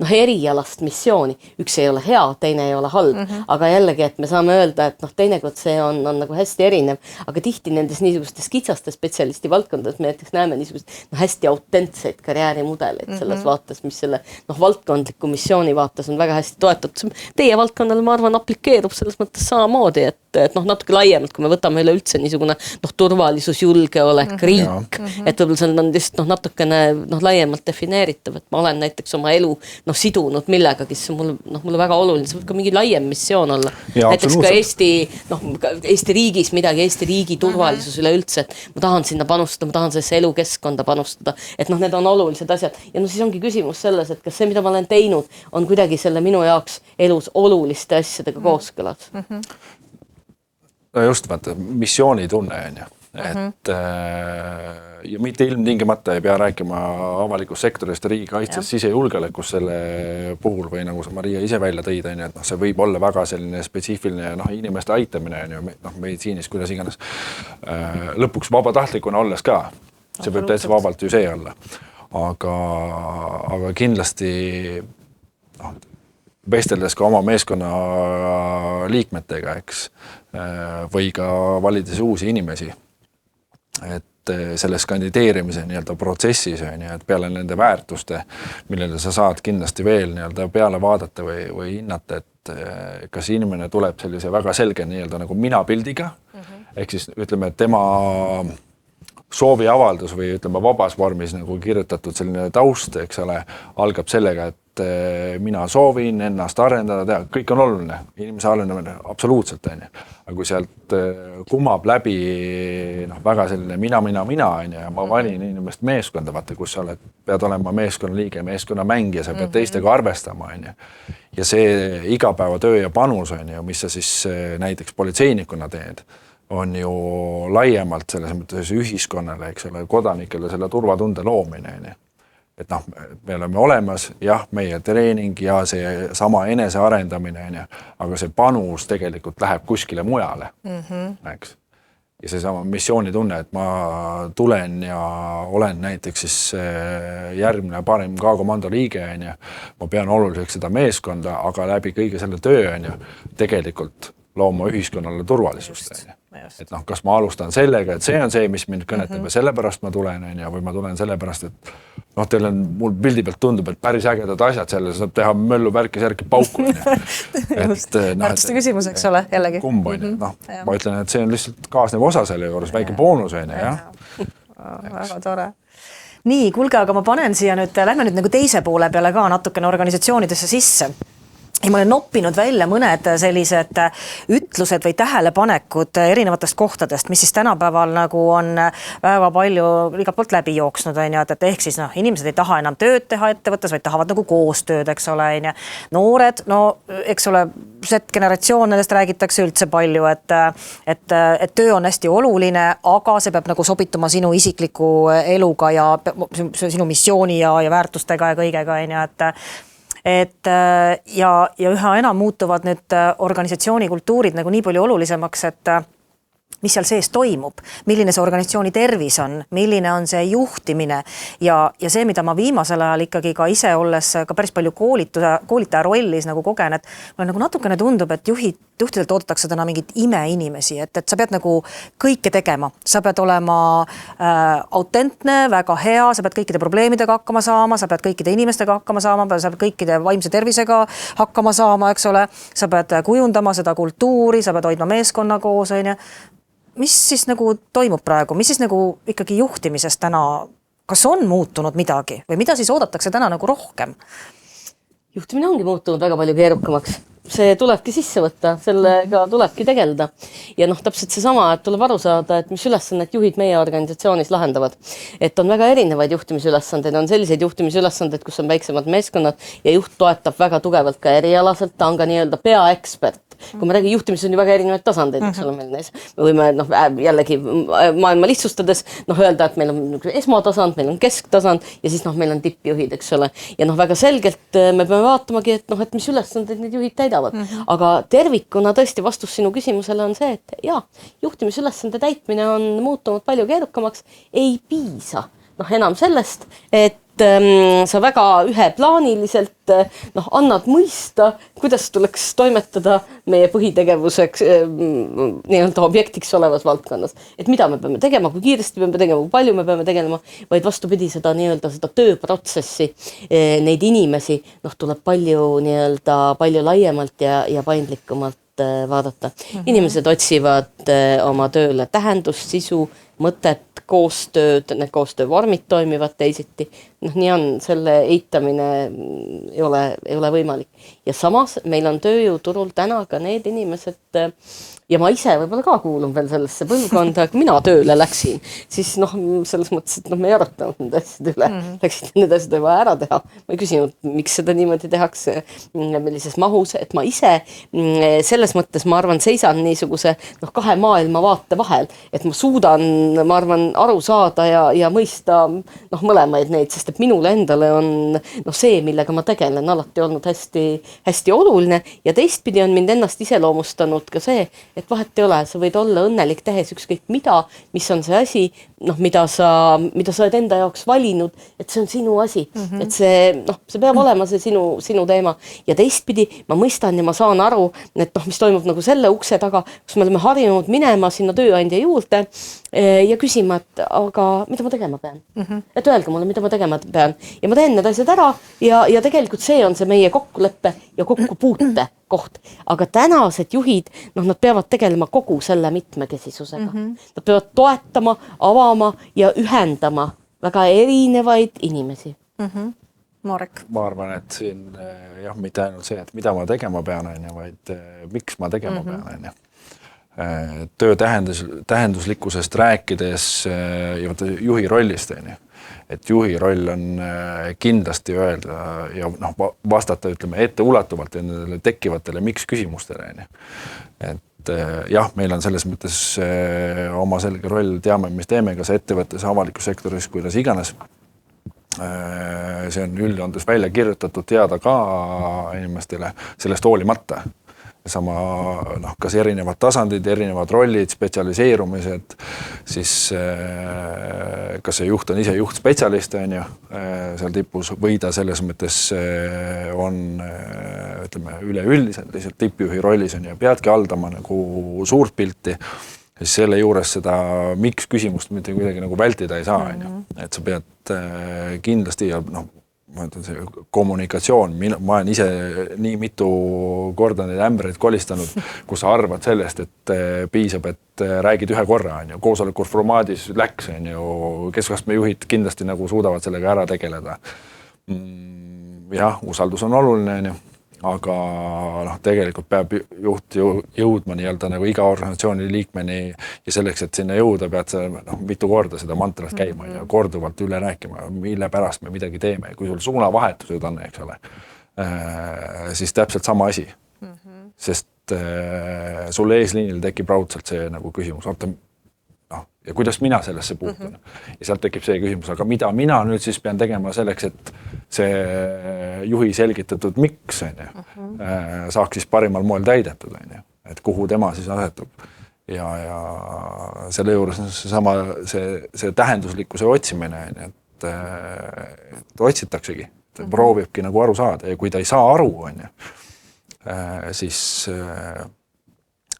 erialast missiooni. Üks ei ole hea, teine ei ole halb, aga jällegi, et me saame öelda, et teinekord see on nagu hästi erinev, aga tihti nendes niisugustes kitsaste spetsialisti valdkondades me näiteks näeme niisugust hästi autentseid karjäärimudeleid selles vaates, mis selle valdkondliku missiooni vaates on väga hästi toetatud. Teie valdkonnale, ma arvan, aplikeerub selles mõttes samamoodi, et natuke laiemalt, kui me võtame üleüldse niisugune julgelisus, julgeolek, riik, et võib-olla see on just natukene laiemalt defineeritav, et ma olen näiteks oma elu sidunud millegagi, see on mulle väga oluline, see võib ka mingi laiem missioon olla. Ja, näiteks ka Eesti riigis midagi, Eesti riigi turvalisus üleüldse, et ma tahan sinna panustada, ma tahan sellesse elukeskkonda panustada, et need on olulised asjad. Ja siis ongi küsimus selles, et kas see, mida ma olen teinud, on kuidagi selle minu jaoks elus oluliste asjadega kooskõlas. Just vaata, missioonitunne on ju, et ja mitte ilmtingimata ei pea rääkima avalikust sektorist ja riigikaitsest, sisejulgeolekust selle puhul või nagu sa Maria ise välja tõid, et see võib olla väga selline spetsiifiline inimeste aitamine on ju, meditsiinis, kuidas iganes. Lõpuks vabatahtlikuna olles ka, see võib täitsa vabalt ju see olla, aga kindlasti vesteldes ka oma meeskonna liikmetega, eks, või ka valides uusi inimesi, et selles kandideerimise nii-öelda protsessis on ju, et peale nende väärtuste, millele sa saad kindlasti veel nii-öelda peale vaadata või hinnata, et kas inimene tuleb sellise väga selge nii-öelda nagu minapildiga, ehk siis ütleme, et tema sooviavaldus või ütleme vabas vormis nagu kirjutatud selline taust, eks ole, algab sellega, et mina soovin ennast arendada, kõik on oluline, inimese arendamine absoluutselt on ju, aga kui sealt kumab läbi väga selline mina on ju, ja ma valin inimest meeskonda, vaata, kus sa oled, pead olema meeskonnaliige, meeskonnamängija, sa pead teistega arvestama on ju, ja see igapäevatöö ja panus on ju, mis sa siis näiteks politseinikuna teed, on ju laiemalt selles mõttes ühiskonnale, eks ole, kodanikele selle turvatunde loomine on ju. Et me oleme olemas, jah, meie treening ja see sama enese arendamine on ju, aga see panus tegelikult läheb kuskile mujale, eks. Ja see sama missioonitunne, et ma tulen ja olen näiteks siis järgmine parim K-komando liige on ju, ma pean oluliseks seda meeskonda, aga läbi kõige selle töö on ju, tegelikult looma ühiskonnale turvalisust on ju. Et kas ma alustan sellega, et see on see, mis mind kõnetab ja sellepärast ma tulen on ju, või ma tulen sellepärast, et teil on, mul pildi pealt tundub, et päris ägedad asjad selle, saab teha möllu värki särki pauku. Väärtuste küsimus, eks ole, jällegi. Kumb on ju, ma ütlen, et see on lihtsalt kaasnev osa selle juures, väike boonus on ju, jah. Väga tore. Nii, kuulge, aga ma panen siia nüüd, lähme nüüd nagu teise poole peale ka natukene organisatsioonidesse sisse. ja ma olen noppinud välja mõned sellised ütlused või tähelepanekud erinevatest kohtadest, mis siis tänapäeval nagu on väga palju igalt poolt läbi jooksnud, on ju, et ehk siis inimesed ei taha enam tööd teha ettevõttes, vaid tahavad nagu koostööd, eks ole, on ju. Noored, no eks ole, Z-generatsioon, nendest räägitakse üldse palju, et töö on hästi oluline, aga see peab nagu sobituma sinu isikliku eluga ja sinu missiooni ja väärtustega ja kõigega, on ju, ja üha enam muutuvad need organisatsiooni kultuurid nagu nii palju olulisemaks, et mis seal sees toimub, milline see organisatsiooni tervis on, milline on see juhtimine ja see, mida ma viimasel ajal ikkagi ka ise olles ka päris palju koolitaja rollis nagu kogen, et mulle nagu natukene tundub, et juhtidelt oodatakse täna mingit imeinimesi, et sa pead nagu kõike tegema, sa pead olema autentne, väga hea, sa pead kõikide probleemidega hakkama saama, sa pead kõikide inimestega hakkama saama, sa pead kõikide vaimse tervisega hakkama saama, eks ole, sa pead kujundama seda kultuuri, sa pead hoidma meeskonna koos, on ju. Mis siis nagu toimub praegu, mis siis nagu ikkagi juhtimises täna, kas on muutunud midagi või mida siis oodatakse täna nagu rohkem? Juhtimine ongi muutunud väga palju keerukamaks. See tulebki sisse võtta, sellega tulebki tegeleda. Ja täpselt seesama, et tuleb aru saada, et mis ülesannet juhid meie organisatsioonis lahendavad. Et on väga erinevaid juhtimisülesandeid, on selliseid juhtimisülesandeid, kus on väiksemad meeskonnad ja juht toetab väga tugevalt ka erialaselt, ta on ka nii-öelda peaekspert. Kui me räägime juhtimises on ju väga erinevaid tasandeid, eks ole meil neis. Me võime jällegi maailma lihtsustades öelda, et meil on esmatasand, meil on kesktasand ja siis meil on tippjuhid, eks ole. Ja väga selgelt me peame vaatamagi, et mis ülesandeid need juhid täidavad. Aga tervikuna tõesti vastus sinu küsimusele on see, et juhtimisülesande täitmine on muutunud palju keerukamaks. Ei piisa enam sellest, et sa väga üheplaaniliselt annad mõista, kuidas tuleks toimetada meie põhitegevuseks nii-öelda objektiks olevas valdkonnas. Et mida me peame tegema, kui kiiresti peame tegema, kui palju me peame tegema, vaid vastupidi seda nii-öelda seda tööprotsessi, neid inimesi tuleb palju laiemalt ja paindlikumalt vaadata. Inimesed otsivad oma tööle tähendust, sisu, mõtet, koostööd, need koostöövormid toimivad teisiti. Nii on, selle eitamine ei ole võimalik. Ja samas meil on tööjõuturul täna ka need inimesed, ja ma ise võib-olla ka kuulun veel sellesse põlvkonda, kui mina tööle läksin, siis selles mõttes, et me ei arutanud need asjad üle, läksid need asjad vaja ära teha. Ma ei küsinud, miks seda niimoodi tehakse, millises mahus, et ma ise selles mõttes, ma arvan, seisan niisuguse kahe maailmavaate vahel, et ma suudan, ma arvan, aru saada ja mõista mõlemaid neid, sest et minule endale on see, millega ma tegelen, alati olnud hästi oluline ja teistpidi on mind ennast iseloomustanud ka see, et vahet ei ole, sa võid olla õnnelik tehes ükskõik mida, mis on see asi, mida sa oled enda jaoks valinud, et see on sinu asi, et see peab olema see sinu teema ja teistpidi ma mõistan ja ma saan aru, et mis toimub nagu selle ukse taga, kus me oleme harjunud minema sinna tööandja juurde ja küsima, et aga mida ma tegema pean? Et öelge mulle, mida ma tegema pean ja ma teen need asjad ära ja tegelikult see on see meie kokkuleppe ja kokkupuute koht, aga tänased juhid, nad peavad tegelema kogu selle mitmekesisusega. Nad peavad toetama, avama ja ühendama väga erinevaid inimesi. Marek. Ma arvan, et siin mitte ainult see, et mida ma tegema pean, vaid miks ma tegema pean. Töö tähenduslikkusest rääkides ja juhi rollist, et juhi roll on kindlasti öelda ja vastata, ütleme, etteulatuvalt nendele tekkivatele miks küsimustele. Et meil on selles mõttes oma selge roll, teame, mis teeme, kas ettevõttes, avalikus sektoris, kuidas iganes. See on üldjoontes välja kirjutatud teada ka inimestele sellest hoolimata. Sama, kas erinevad tasandid, erinevad rollid, spetsialiseerumised, siis kas see juht on ise juhtspetsialist, seal tipus, või ta selles mõttes on, ütleme, üleüldiselt lihtsalt tippjuhi rollis ja peadki haldama nagu suurt pilti, siis selle juures seda miks küsimust mitte kuidagi nagu vältida ei saa, et sa pead kindlasti ja ma ütlen, see kommunikatsioon, ma olen ise nii mitu korda neid ämbreid kolistanud, kus sa arvad sellest, et piisab, et räägid ühe korra, koosoleku formaadis läks, keskastme juhid kindlasti nagu suudavad sellega ära tegeleda. Jah, usaldus on oluline, aga tegelikult peab juht jõudma nii-öelda nagu iga organisatsiooni liikmeni ja selleks, et sinna jõuda, pead sa mitu korda seda mantrat käima ja korduvalt üle rääkima, mille pärast me midagi teeme. Kui sul suunavahetused on, eks ole, siis täpselt sama asi. Sest sul eesliinil tekib raudselt see nagu küsimus, ja kuidas mina sellesse puutun. Ja sealt tekib see küsimus, aga mida mina nüüd siis pean tegema selleks, et see juhi selgitatud miks saaks siis parimal moel täidetud, et kuhu tema siis asetub. Ja selle juures see tähenduslikkuse otsimine, et otsitaksegi, proovibki nagu aru saada ja kui ta ei saa aru, siis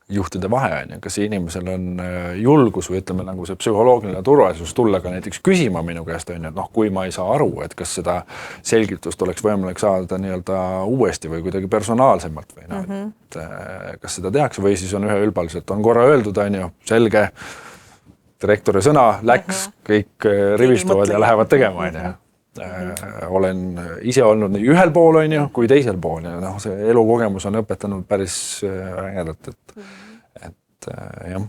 juhtide vahe, kas inimesel on julgus või ütleme nagu see psühholoogiline turvalisus tulla ka näiteks küsima minu käest, et kui ma ei saa aru, et kas seda selgitust oleks võimalik saada nii-öelda uuesti või kuidagi personaalsemalt või kas seda tehakse või siis on üheülbaliselt, on korra öeldud, selge, direktori sõna läks, kõik rivistuvad ja lähevad tegema, olen ise olnud nii ühel pool kui teisel pool ja see elukogemus on õpetanud päris ägedalt, et jah.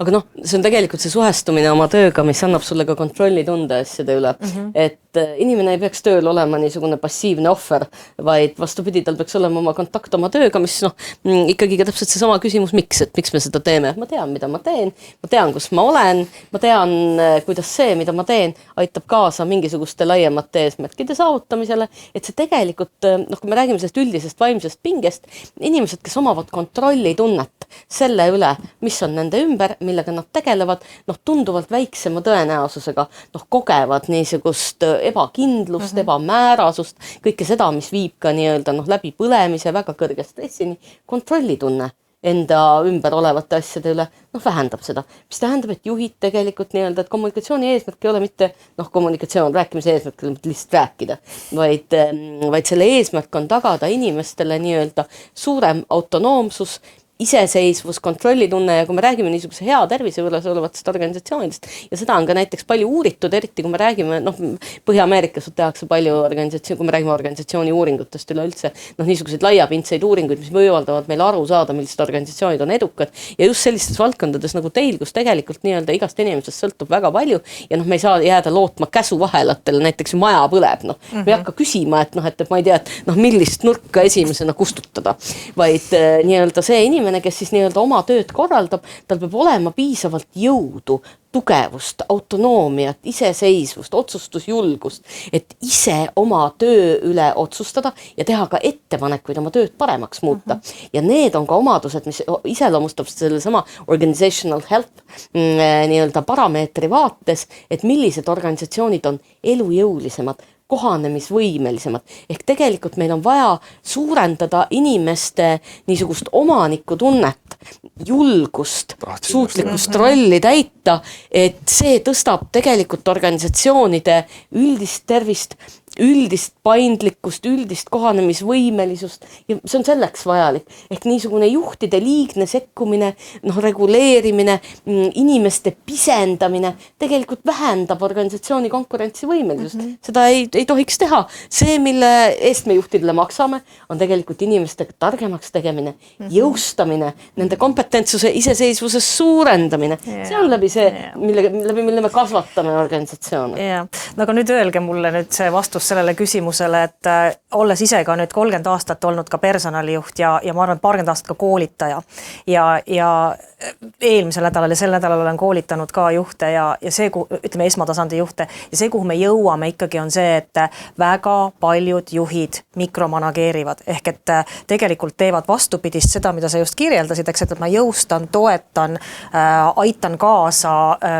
Aga see on tegelikult see suhestumine oma tööga, mis annab sulle ka kontrolli tunde asjade üle. Et inimene ei peaks tööl olema niisugune passiivne ohver, vaid vastupidi, tal peaks olema oma kontakt oma tööga, mis ikkagi ka täpselt seesama küsimus, miks me seda teeme. Ma tean, mida ma teen, ma tean, kus ma olen, ma tean, kuidas see, mida ma teen, aitab kaasa mingisuguste laiemate eesmärkide saavutamisele, et see tegelikult, kui me räägime sellest üldisest vaimsest pingest, inimesed, kes omavad kontrolli tunnet selle üle, mis on nende ümber, millega nad tegelevad, tunduvalt väiksema tõenäosusega kogevad niisugust ebakindlust, ebamäärasust, kõike seda, mis viib ka nii-öelda läbi põlemise väga kõrge stressini, kontrollitunne enda ümber olevate asjade üle, vähendab seda. Mis tähendab, et juhid tegelikult nii-öelda, et kommunikatsiooni eesmärk ei ole mitte kommunikatsioon, rääkimise eesmärk ei ole mitte lihtsalt rääkida, vaid selle eesmärk on tagada inimestele nii-öelda suurem autonoomsus, iseseisvus, kontrollitunne ja kui me räägime niisuguse hea tervise juures olevatest organisatsioonidest ja seda on ka näiteks palju uuritud, eriti kui me räägime, Põhja-Ameerikas tehakse palju organisatsioon, kui me räägime organisatsiooni uuringutest üleüldse, niisuguseid laiapindseid uuringuid, mis võimaldavad meil aru saada, millised organisatsioonid on edukad ja just sellistes valdkondades nagu teil, kus tegelikult nii-öelda igast inimesest sõltub väga palju ja me ei saa jääda lootma käsuvahelatele, näiteks maja põleb, me ei hakka küsima, et ma ei tea, et millist nurka esimesena kustutada, vaid nii-öelda see inimene, kes siis nii-öelda oma tööd korraldab, tal peab olema piisavalt jõudu, tugevust, autonoomiat, iseseisvust, otsustusjulgust, et ise oma töö üle otsustada ja teha ka ettepanekuid oma tööd paremaks muuta. Ja need on ka omadused, mis iseloomustab selle sama organizational health nii-öelda parameetri vaates, et millised organisatsioonid on elujõulisemad, kohanemisvõimelisemad. Ehk tegelikult meil on vaja suurendada inimeste niisugust omanikutunnet, julgust, suutlikkust rolli täita, et see tõstab tegelikult organisatsioonide üldist tervist, üldist paindlikkust, üldist kohanemisvõimelisust ja see on selleks vajalik. Ehk niisugune juhtide liigne sekkumine, reguleerimine, inimeste pisendamine tegelikult vähendab organisatsiooni konkurentsivõimelisust. Seda ei tohiks teha. See, mille eest me juhtidele maksame, on tegelikult inimeste targemaks tegemine, jõustamine, nende kompetentsuse, iseseisvuse suurendamine. See on läbi see, mille me kasvatame organisatsioone. Aga nüüd öelge mulle nüüd see vastus sellele küsimusele, et olles ise ka nüüd 30 aastat olnud ka personalijuht ja ma arvan, 20 aastat ka koolitaja ja eelmisel nädalal ja sel nädalal olen koolitanud ka juhte ja see, ütleme esmatasandi juhte ja see, kuhu me jõuame ikkagi on see, et väga paljud juhid mikromanageerivad ehk et tegelikult teevad vastupidist seda, mida sa just kirjeldasid, eks, et ma jõustan, toetan, aitan kaasa,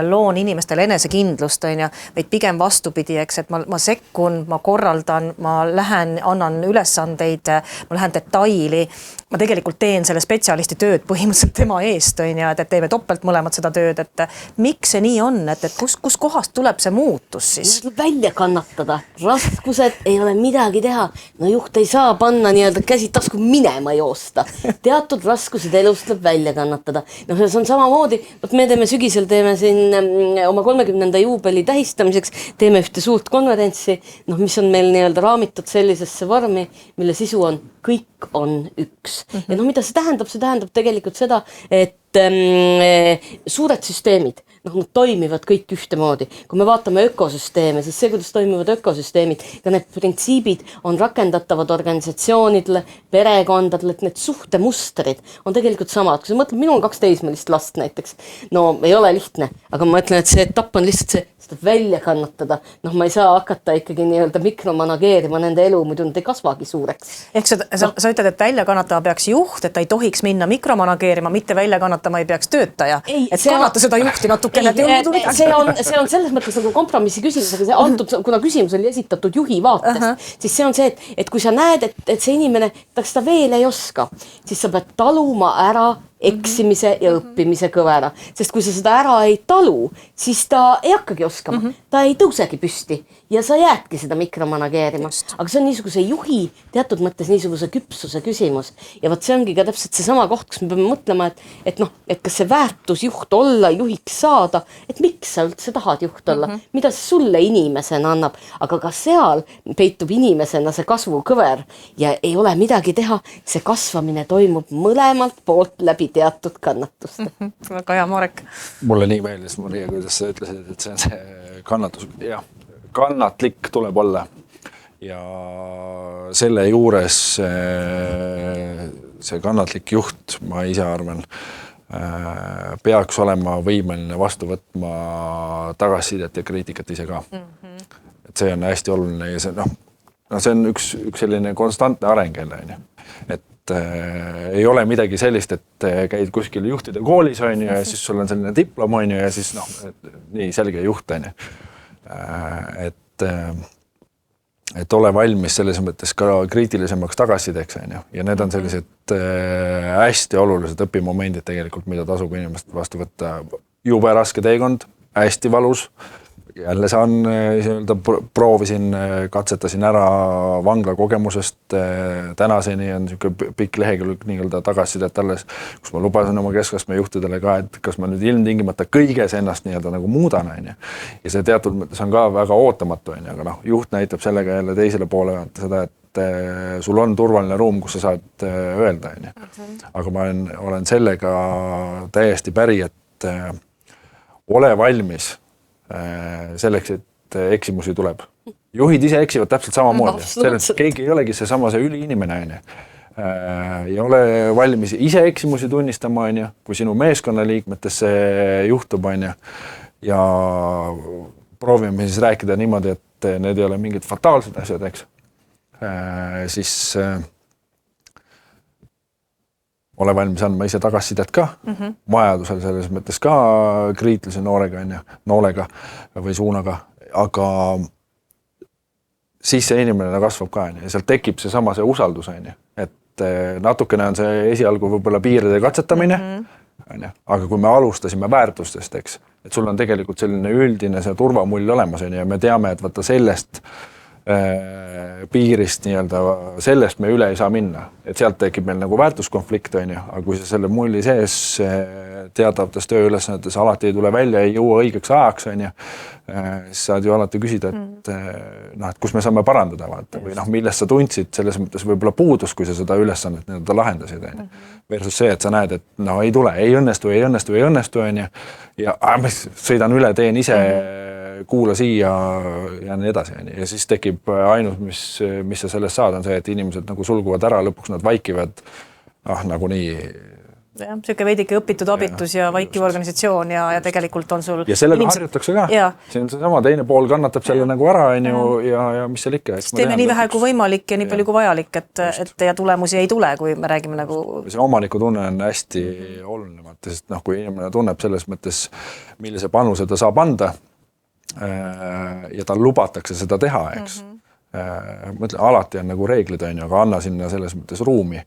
loon inimestele enesekindlust, vaid pigem vastupidi, eks, et ma sekkun, ma korraldan, ma lähen, annan ülesandeid, ma lähen detaili. ma tegelikult teen selle spetsialisti tööd põhimõtteliselt tema eest, on ju, et teeme topelt mõlemad seda tööd, et miks see nii on, et kus kohast tuleb see muutus siis? Tuleb välja kannatada, raskused ei ole midagi teha, no juht ei saa panna nii-öelda käsi tasku minema joosta, teatud raskused elus tuleb välja kannatada. No see on samamoodi, me teeme sügisel, teeme siin oma 30. juubeli tähistamiseks, teeme ühte suurt konverentsi, mis on meil nii-öelda raamitud sellisesse vormi, mille sisu on kõik on üks. Ja mida see tähendab? See tähendab tegelikult seda, et suured süsteemid, nad toimivad kõik ühtemoodi. Kui me vaatame ökosüsteeme, siis see, kuidas toimivad ökosüsteemid, ka need printsiibid on rakendatavad organisatsioonidele, perekondadele, et need suhtemustrid on tegelikult samad. Kui sa mõtled, minul on 2 teismelist last näiteks, no ei ole lihtne, aga ma mõtlen, et see etapp on lihtsalt see, seda välja kannatada. Ma ei saa hakata ikkagi nii-öelda mikromanageerima nende elu, muidu nad ei kasvagi suureks. Ehk sa ütled, et välja kannatama peaks juht, et ta ei tohiks minna mikromanageerima, mitte välja kannatama ei peaks töötaja. Et kannata seda juhti natukene, et jõudu midagi. See on selles mõttes nagu kompromissi küsimus, aga see antud, kuna küsimus oli esitatud juhi vaatest, siis see on see, et kui sa näed, et see inimene, ta seda veel ei oska, siis sa pead taluma ära eksimise ja õppimise kõvera. Sest kui sa seda ära ei talu, siis ta ei hakkagi oskama. Ta ei tõusegi püsti ja sa jäädki seda mikromanageerima. Aga see on niisuguse juhi teatud mõttes niisuguse küpsuse küsimus. Ja võt see ongi ka täpselt see sama koht, kus me peame mõtlema, et kas see väärtusjuht olla, juhiks saada, et miks sa üldse tahad juht olla, mida see sulle inimesena annab, aga ka seal peitub inimesena see kasvukõver ja ei ole midagi teha, see kasvamine toimub mõlemalt poolt läbi teatud kannatust. Väga hea, Marek. Mulle nii meeldis, Maria, kuidas sa ütlesid, et see on see kannatus. Jah, kannatlik tuleb olla. Ja selle juures see kannatlik juht, ma ise arvan, peaks olema võimeline vastu võtma tagasisidet ja kriitikat ise ka. Et see on hästi oluline ja see on üks selline konstantne areng jälle, et ei ole midagi sellist, et käid kuskil juhtide koolis ja siis sul on selline diplom ja siis nii selge juht et ole valmis selles mõttes ka kriitilisemaks tagasisideks ja need on sellised hästi olulised õpimomendid tegelikult, mida tasub inimest vastu võtta. Jube raske teekond, hästi valus. Jälle proovisin, katsetasin ära vangla kogemusest, tänaseni on pikk lehekülg nii-öelda tagasisidet alles, kus ma lubasin oma keskastme juhtidele ka, et kas ma nüüd ilmtingimata kõiges ennast nii-öelda nagu muudan. Ja see teatud mõttes on ka väga ootamatu, aga juht näitab sellega jälle teisele poole seda, et sul on turvaline ruum, kus sa saad öelda. Aga ma olen sellega täiesti päri, et ole valmis selleks, et eksimusi tuleb. Juhid ise eksivad täpselt samamoodi. Keegi ei olegi see üliinimene. Ja ole valmis ise eksimusi tunnistama, kui sinu meeskonnaliikmetes see juhtub. Ja proovime siis rääkida niimoodi, et need ei ole mingid fataalsed asjad, eks. Siis ole valmis andma ise tagasisidet ka, vajadusel selles mõttes ka kriitilise noolega või suunaga, aga siis see inimene kasvab ka ja sealt tekib see usaldus, et natukene on see esialgu võib-olla piiride katsetamine, aga kui me alustasime väärtustest, eks, et sul on tegelikult selline üldine see turvamull olemas ja me teame, et vaata sellest piirist nii-öelda, sellest me üle ei saa minna, et sealt tekib meil nagu väärtuskonflikt, aga kui sa selle mulli sees teatavates tööülesannetes alati ei tule välja, ei jõua õigeks ajaks, siis saad ju alati küsida, et kus me saame parandada, või millest sa tundsid selles mõttes võib-olla puudus, kui sa seda ülesannet nii-öelda lahendasid, versus see, et sa näed, et ei tule, ei õnnestu, ja ma sõidan üle, teen ise kuula siia ja nii edasi. Ja siis tekib ainus, mis sa sellest saad, on see, et inimesed nagu sulguvad ära, lõpuks nad vaikivad nagu nii. Ja, selline veidike õpitud abitus ja vaikiv organisatsioon ja tegelikult on sul... Ja sellega harjutakse ka. See on seesama, teine pool kannatab selle nagu ära ja mis seal ikka. Siis teeme nii vähe kui võimalik ja nii palju kui vajalik, et ja tulemusi ei tule, kui me räägime nagu... See omaniku tunne on hästi oluline, sest kui inimene tunneb selles mõttes, millise panuse ta saab anda ja tal lubatakse seda teha, eks. mõtlen, alati on nagu reeglid, on ju, aga anna sinna selles mõttes ruumi.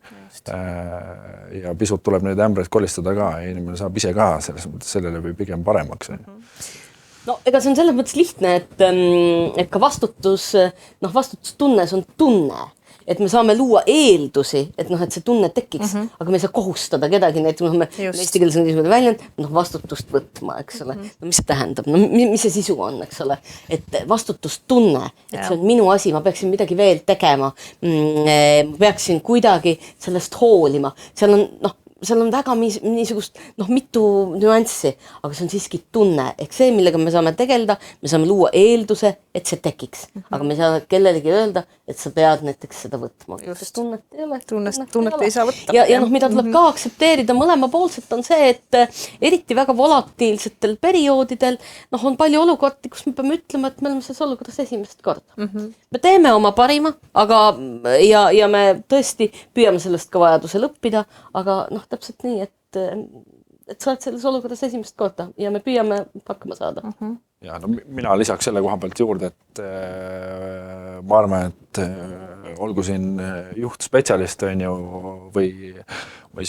Ja pisut tuleb neid ämbreid kolistada ka ja inimene saab ise ka selles mõttes sellele või pigem paremaks. No ega see on selles mõttes lihtne, et ka vastutustunne on tunne. Et me saame luua eeldusi, et see tunne tekiks, aga me ei saa kohustada kedagi, näiteks me eesti keeles on niisugune väljend, vastutust võtma, eks ole. No mis see tähendab? No mis see sisu on, eks ole? Et vastutustunne, et see on minu asi, ma peaksin midagi veel tegema, ma peaksin kuidagi sellest hoolima. Seal on väga niisugust mitu nüanssi, aga see on siiski tunne. Ehk see, millega me saame tegeleda, me saame luua eelduse, et see tekiks. Aga me ei saa kellelegi öelda, et sa pead näiteks seda võtma. Tunnet ei ole. Tunnet ei saa võtta. Ja mida tuleb ka aksepteerida mõlemapoolselt on see, et eriti väga volatiilsetel perioodidel on palju olukordi, kus me peame ütlema, et me oleme selles olukorras esimest korda. Me teeme oma parima, aga ja me tõesti püüame sellest ka vajadusel õppida, aga täpselt nii, et sa oled selles olukorras esimest korda ja me püüame hakkama saada. Ja mina lisaks selle koha pealt juurde, et ma arvan, et olgu siin juhtspetsialist on ju, või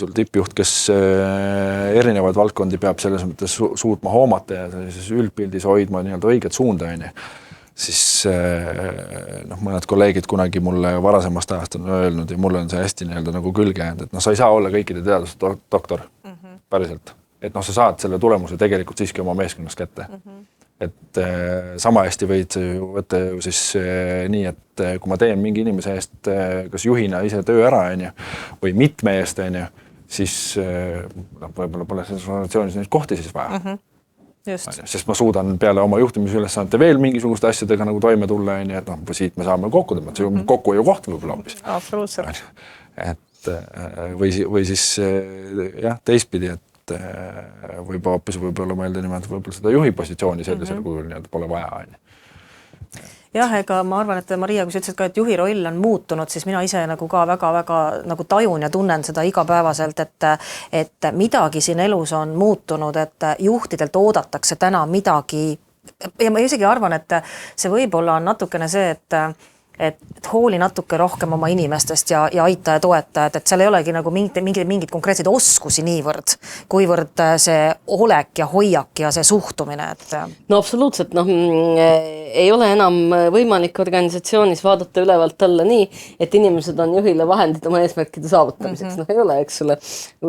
sul tippjuht, kes erinevaid valdkondi peab selles mõttes suutma hoomata ja üldpildis hoidma õiget suunda on ju. Siis mõned kolleegid kunagi mulle varasemast ajast on öelnud ja mulle on see hästi nagu külge jäänud, et sa ei saa olla kõikide teaduste doktor päriselt. Et sa saad selle tulemuse tegelikult siiski oma meeskonnas kätte. Et sama hästi võid ju võtta ju siis nii, et kui ma teen mingi inimese eest, kas juhina ise töö ära on ju, või mitme eest on ju, siis võib-olla pole selles organisatsioonis neid kohti siis vaja. Just. Sest ma suudan peale oma juhtimisülesannete veel mingisuguste asjadega nagu toime tulla, et siit me saame kokku tõmmata, see kokku ju koht võib-olla hoopis. Absoluutselt. Et või siis teistpidi, et võib-olla mõelda nimelt võib-olla seda juhi positsiooni sellisel kujul pole vaja. Jah, ega ma arvan, et Maria, kui sa ütlesid ka, et juhi roll on muutunud, siis mina ise nagu ka väga-väga nagu tajun ja tunnen seda igapäevaselt, et midagi siin elus on muutunud, et juhtidelt oodatakse täna midagi ja ma isegi arvan, et see võib-olla on natukene see, et hooli natuke rohkem oma inimestest ja aita ja toeta, et seal ei olegi nagu mingid konkreetseid oskusi niivõrd, kuivõrd see olek ja hoiak ja see suhtumine. No absoluutselt, ei ole enam võimalik organisatsioonis vaadata ülevalt alla nii, et inimesed on juhile vahendid oma eesmärkide saavutamiseks. Ei ole, eks ole.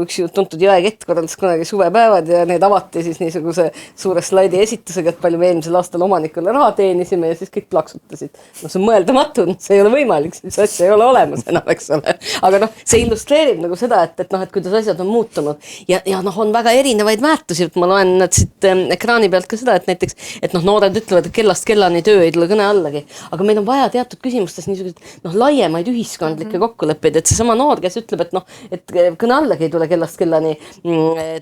Üks tuntud Jõekett korraldas kunagi suvepäevad ja need avati siis niisuguse suure slaidi esitusega, et palju me eelmisel aastal omanikule raha teenisime ja siis kõik plaksutasid. See on mõeldamatu. See ei ole võimalik, see asja ei ole olemas enam, eks ole. Aga see illustreerib nagu seda, et kuidas asjad on muutunud ja on väga erinevaid väärtusi. Ma loen siit ekraani pealt ka seda, et näiteks, et noored ütlevad, et kellast kellani töö ei tule kõne allagi. Aga meil on vaja teatud küsimustes niisugused laiemaid ühiskondlikke kokkuleppeid, et see sama noor, kes ütleb, et kõne allagi ei tule kellast kellani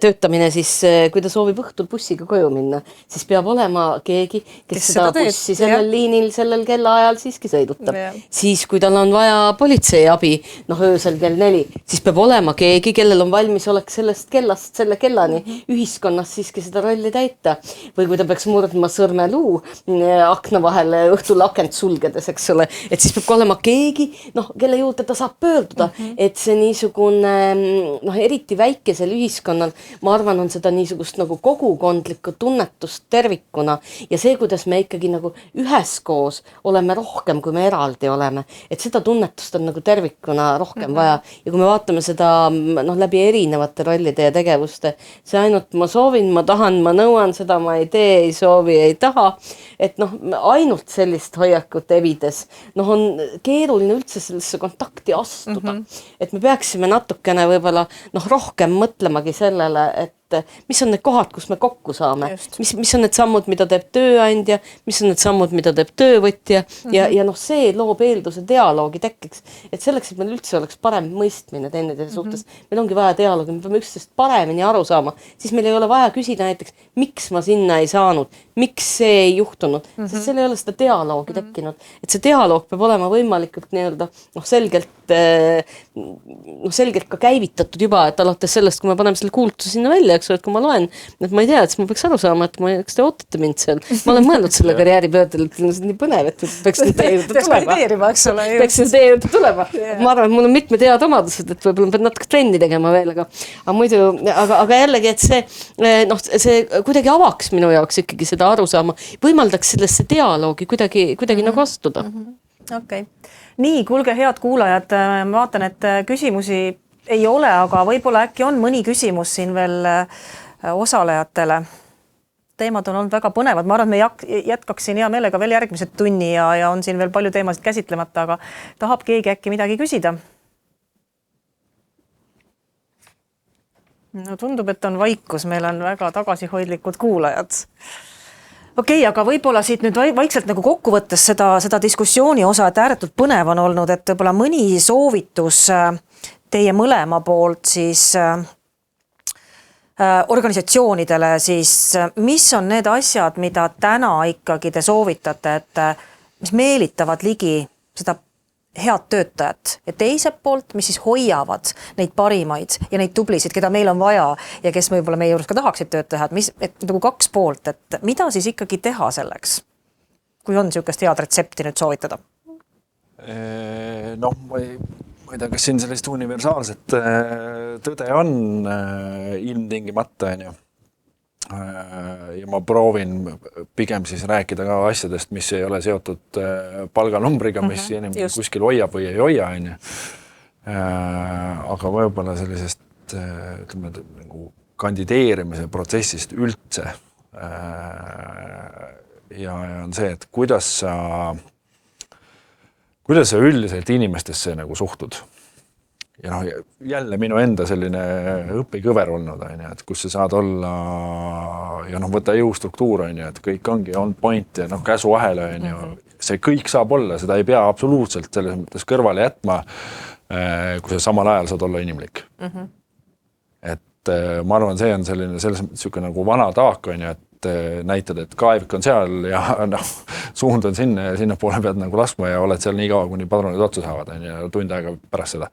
töötamine, siis kui ta soovib õhtul bussiga koju minna, siis peab olema keegi, kes seda bussi sellel liinil, sellel kellaajal siiski sõidutab. Siis, kui tal on vaja politsei abi, öösel kell 4, siis peab olema keegi, kellel on valmis oleks sellest kellast selle kellani ühiskonnas siiski seda rolli täita. Või kui ta peaks murdma sõrmeluu akna vahele õhtul akent sulgedes, eks ole, et siis peab olema keegi, kelle juurde ta saab pöörduda. Et see niisugune, eriti väikesel ühiskonnal, ma arvan, on seda niisugust nagu kogukondlikku tunnetust tervikuna ja see, kuidas me ikkagi nagu üheskoos oleme rohkem, kui me eraldi oleme, et seda tunnetust on nagu tervikuna rohkem vaja ja kui me vaatame seda läbi erinevate rollide ja tegevuste, see ainult ma soovin, ma tahan, ma nõuan seda, ma ei tee, ei soovi, ei taha, et ainult sellist hoiakut evides, on keeruline üldse sellesse kontakti astuda, et me peaksime natukene võib-olla rohkem mõtlemagi sellele, et mis on need kohad, kus me kokku saame, mis on need sammud, mida teeb tööandja, mis on need sammud, mida teeb töövõtja ja see loob eelduse dialoogi tekkeks, et selleks, et meil üldse oleks parem mõistmine teineteise suhtes, meil ongi vaja dialoogi, me peame üksteisest paremini aru saama, siis meil ei ole vaja küsida näiteks, miks ma sinna ei saanud, miks see ei juhtunud, sest seal ei ole seda dialoogi tekkinud, et see dialoog peab olema võimalikult selgelt ka käivitatud juba, et alates sellest, kui me paneme selle kuulutuse sinna välja jaoks, et kui ma loen, et ma ei tea, et siis ma peaks aru saama, et kas te ootate mind seal. Ma olen mõelnud selle karjääripöördel, et see on nii põnev, et peaksin teie juurde tulema. Peaksin teie juurde tulema. Ma arvan, et mul on mitmed head omadused, et võib-olla pean natuke trenni tegema veel, aga muidu, aga jällegi, et see kuidagi avaks minu jaoks ikkagi seda arusaama, võimaldaks sellesse dialoogi kuidagi nagu astuda. Okei. Nii, kuulge, head kuulajad, ma vaatan, et küsimusi ei ole, aga võib-olla äkki on mõni küsimus siin veel osalejatele. Teemad on olnud väga põnevad. Ma arvan, et me jätkaksin hea meelega veel järgmised tunni ja on siin veel palju teemasid käsitlemata, aga tahab keegi äkki midagi küsida? No tundub, et on vaikus. Meil on väga tagasihoidlikud kuulajad. Okei, aga võib-olla siit nüüd vaikselt nagu kokkuvõttes seda diskussiooni osa, et ääretult põnev on olnud, et võib-olla mõni soovitus teie mõlema poolt siis organisatsioonidele, siis mis on need asjad, mida täna ikkagi te soovitate, et mis meelitavad ligi seda head töötajat ja teiselt poolt, mis siis hoiavad neid parimaid ja neid tublisid, keda meil on vaja ja kes võib-olla meie juures ka tahaksid tööd teha, et nagu kaks poolt, et mida siis ikkagi teha selleks, kui on niisugust head retsepti nüüd soovitada? Noh, ma ei tea, kas siin sellist universaalset tõde on ilmtingimata, on ju. Ja ma proovin pigem siis rääkida ka asjadest, mis ei ole seotud palganumbriga, mis inimene kuskil hoiab või ei hoia, on ju. Aga võib-olla sellisest, ütleme, nagu kandideerimise protsessist üldse. Ja on see, et kuidas sa üldiselt inimestesse nagu suhtud. Ja jälle minu enda selline õpikõver olnud, et kus sa saad olla ja võtta jõustruktuur, et kõik ongi on point ja käsuahele, see kõik saab olla, seda ei pea absoluutselt selles mõttes kõrvale jätma, kui sa samal ajal saad olla inimlik. Et ma arvan, see on selline selles mõttes nagu vana taak, et näitad, et kaevik on seal ja suund on sinna ja sinna poole pead nagu laskma ja oled seal nii kaua, kuni padronid otsa saavad ja tund aega pärast seda.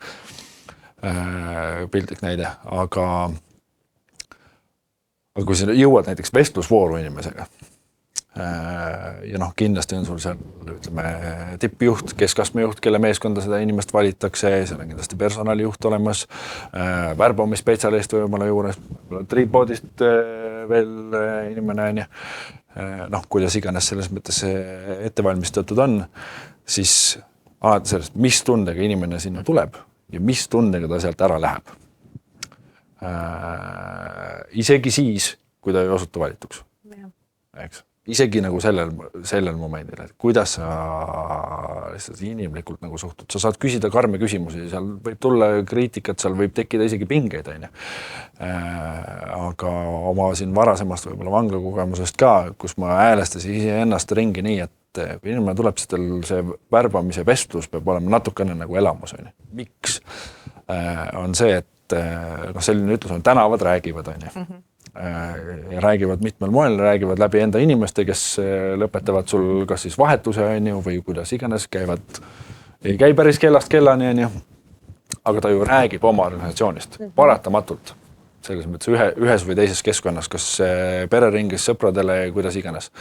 Piltlik näide, aga kui sa jõuad näiteks vestlusvooru inimesega ja kindlasti on sul seal, ütleme, tippjuht, keskastmejuht, kelle meeskonda seda inimest valitakse, seal on kindlasti personalijuht olemas, värbamisspetsialist võib-olla juures, triipodist veel inimene on ja kuidas iganes selles mõttes ettevalmistatud on, siis alati sellest, mis tundega inimene sinna tuleb ja mis tundega ta sealt ära läheb. Isegi siis, kui ta ei osutu valituks. Eks? Isegi nagu sellel momendil, et kuidas sa inimlikult nagu suhtud. Sa saad küsida karme küsimusi, seal võib tulla kriitikat, seal võib tekkida isegi pingeid. Aga oma siin varasemast võib-olla vanglakogemusest ka, kus ma häälestasin iseennast ringi nii, et kui inimene tuleb, see värbamise vestlus peab olema natukene nagu elamus. Miks? On see, et selline ütlus on, tänavad räägivad. Ja räägivad mitmel moel, räägivad läbi enda inimeste, kes lõpetavad sul kas siis vahetuse või kuidas iganes käivad, ei käi päris kellast kellani, aga ta ju räägib oma organisatsioonist paratamatult. Selles mõttes ühes või teises keskkonnas, kas pereringis, sõpradele, kuidas iganes.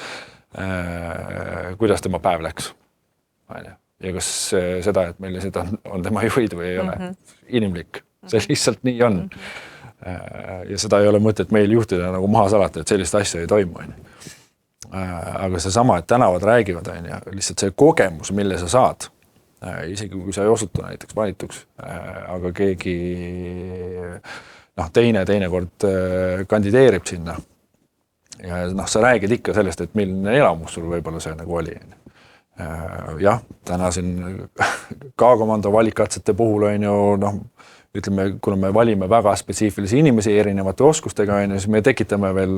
Kuidas tema päev läks. Ja kas seda, et millised on tema juhid või ei ole inimlik. See lihtsalt nii on. Ja seda ei ole mõtet meil juhtida nagu maha salata, et sellist asja ei toimu. Aga see sama, et tänavad räägivad, lihtsalt see kogemus, mille sa saad, isegi kui sa ei osutu näiteks valituks, aga keegi teinekord kandideerib sinna. Ja sa räägid ikka sellest, et milline elamus sul võib-olla see nagu oli. Jah, täna siin K-komando valikatsete puhul on ju, ütleme, kuna me valime väga spetsiifilisi inimesi erinevate oskustega, siis me tekitame veel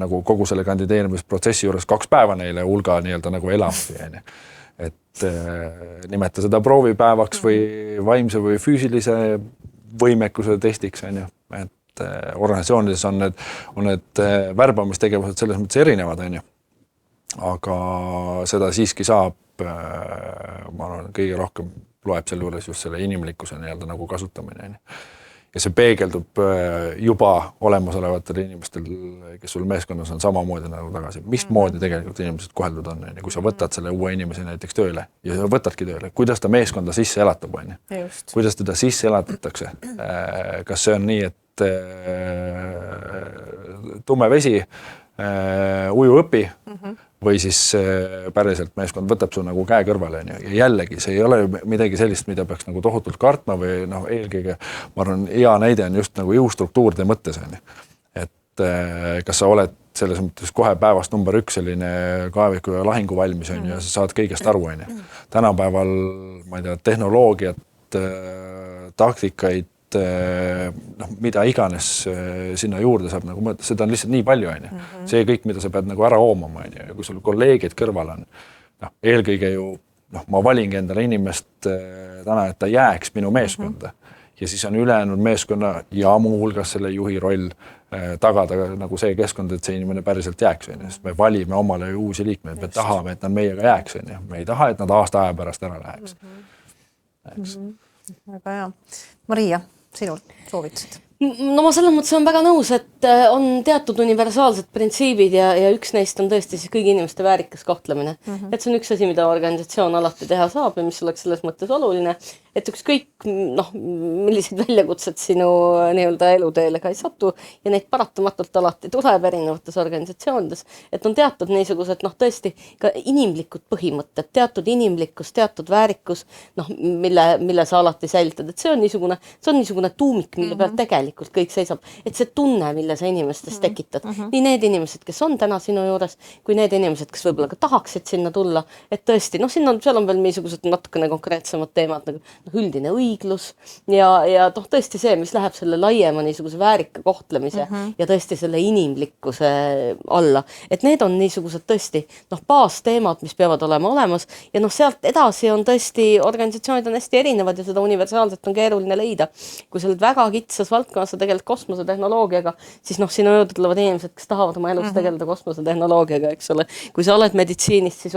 nagu kogu selle kandideerimisprotsessi juures 2 päeva neile hulga nii-öelda nagu elamusi. Et nimeta seda proovipäevaks või vaimse või füüsilise võimekuse testiks. Et organisatsioonides on need värbamistegevused selles mõttes erinevad, aga seda siiski saab, ma arvan, kõige rohkem loeb selle juures just selle inimlikkuse nii-öelda nagu kasutamine. ja see peegeldub juba olemasolevatel inimestel, kes sul meeskonnas on samamoodi nagu tagasi. Mismoodi tegelikult inimesed koheldud on, kui sa võtad selle uue inimese näiteks tööle ja sa võtadki tööle, kuidas ta meeskonda sisse elatab, on. Kuidas teda sisse elatatakse. Kas see on nii, et tume vesi, uju õpi või siis päriselt meeskond võtab su nagu käe kõrvale ja jällegi see ei ole midagi sellist, mida peaks nagu tohutult kartma või eelkõige, ma arvan, hea näide on just nagu jõustruktuuride mõttes on. Et kas sa oled selles mõttes kohe päevast number 1 selline kaeviku ja lahingu valmis on ja sa saad kõigest aru on. Tänapäeval, ma ei tea, tehnoloogiat, taktikaid, mida iganes sinna juurde saab nagu mõelda, seda on lihtsalt nii palju on. See kõik, mida sa pead nagu ära hoomama on. Ja kui sul kolleegid kõrval on, eelkõige ju, ma valingi endale inimest täna, et ta jääks minu meeskonda ja siis on ülejäänud meeskonna ja muu hulgas selle juhi roll tagada nagu see keskkond, et see inimene päriselt jääks on. Sest me valime omale uusi liikmeid, me tahame, et nad meiega jääks on. Me ei taha, et nad aasta aja pärast ära läheks. Väga hea. Maria, sinul soovitused? No ma selles mõttes on väga nõus, et on teatud universaalsed printsiibid ja üks neist on tõesti siis kõigi inimeste väärikas kohtlemine. Et see on üks asi, mida organisatsioon alati teha saab ja mis oleks selles mõttes oluline, et ükskõik, millised väljakutsed sinu nii-öelda eluteele ka ei satu ja neid paratamatult alati tuleb erinevates organisatsioonides, et on teatud niisugused, tõesti ka inimlikud põhimõtted, teatud inimlikkus, teatud väärikus, mille sa alati säilitad, et see on niisugune tuumik, mille peal tegelikult kõik seisab, et see tunne, mille sa inimestes tekitad, nii need inimesed, kes on täna sinu juures, kui need inimesed, kes võib-olla ka tahaksid sinna tulla, et tõesti, seal on veel niisugused natukene konkreetsemad teemad, nagu üldine õiglus ja tõesti see, mis läheb selle laiema niisuguse väärika kohtlemise ja tõesti selle inimlikkuse alla, et need on niisugused tõesti baasteemad, mis peavad olema olemas ja sealt edasi on tõesti, organisatsioonid on hästi erinevad ja seda universaalselt on keeruline leida. Kui sa oled väga kitsas valdkonnas, sa tegeled kosmosetehnoloogiaga, siis sinu juurde tulevad inimesed, kes tahavad oma elus tegeleda kosmosetehnoloogiaga, eks ole. Kui sa oled meditsiinist, siis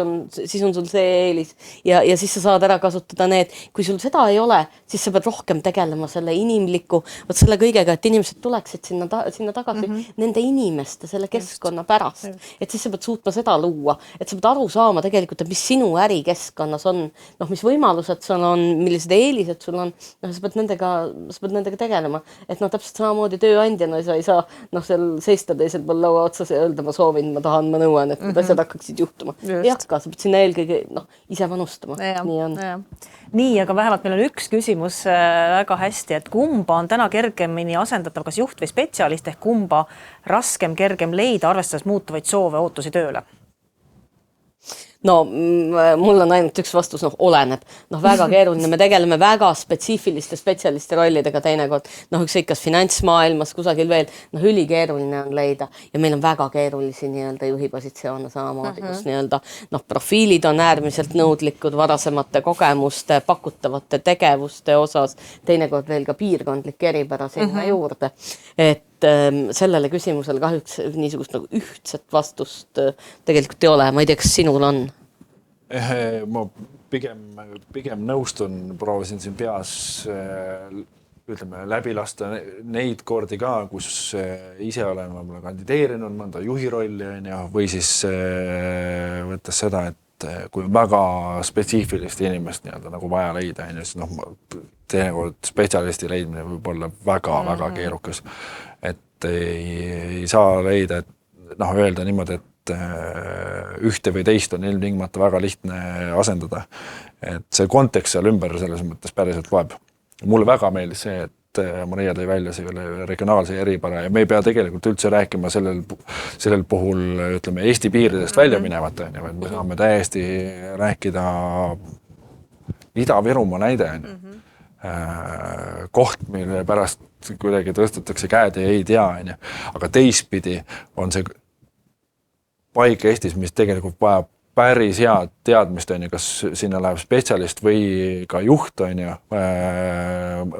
on sul see eelis ja siis sa saad ära kasutada need, kui sul seda ei ole, siis sa pead rohkem tegelema selle inimliku, selle kõigega, et inimesed tuleksid sinna tagasi nende inimeste, selle keskkonna pärast. Et siis sa pead suutma seda luua, et sa pead aru saama tegelikult, et mis sinu ärikeskkonnas on, mis võimalused sul on, millised eelised sul on, sa pead nendega tegelema. Et täpselt samamoodi tööandjana sa ei saa seal seista teisel pool laua otsas ja öelda, ma soovin, ma tahan, ma nõuan, et need asjad hakkaksid juhtuma. Ei hakka, sa pead sinna eelkõige ise panustama. Nii on. Nii, aga vähemalt meil on üks küsimus väga hästi, et kumba on täna kergemini asendatav, kas juht või spetsialist ehk kumba raskem, kergem leida, arvestades muutuvaid soove, ootusi tööle? No mul on ainult üks vastus, oleneb. Väga keeruline, me tegeleme väga spetsiifiliste spetsialisti rollidega teinekord. Ükskõik kas finantsmaailmas, kusagil veel, ülikeeruline on leida ja meil on väga keerulisi nii-öelda juhipositsioone samamoodi, kus profiilid on äärmiselt nõudlikud varasemate kogemuste, pakutavate tegevuste osas, teinekord veel ka piirkondlik eripära sinna juurde. Et sellele küsimusele kahjuks niisugust ühtset vastust tegelikult ei ole. Ma ei tea, kas sinul on? Ma pigem nõustun, proovisin siin peas läbi lasta neid kordi ka, kus ise olen kandideerinud mõnda juhi rolli või siis võttes seda, et kui väga spetsiifilist inimest nagu vaja leida, siis teinekord spetsialisti leidmine võib olla väga keerukas. Et ei saa leida, et öelda niimoodi, et ühte või teist on ilmtingimata väga lihtne asendada. Et see kontekst seal ümber selles mõttes päriselt loeb. Mulle väga meeldis see, et Maria tõi välja selle regionaalse eripära ja me ei pea tegelikult üldse rääkima sellel puhul, Eesti piiridest välja minevat, vaid me saame täiesti rääkida Ida-Virumaa näide. Koht, mille pärast kuidagi tõstetakse käed ja ei tea, aga teistpidi on see paik Eestis, mis tegelikult vajab päris head teadmist, kas sinna läheb spetsialist või ka juht,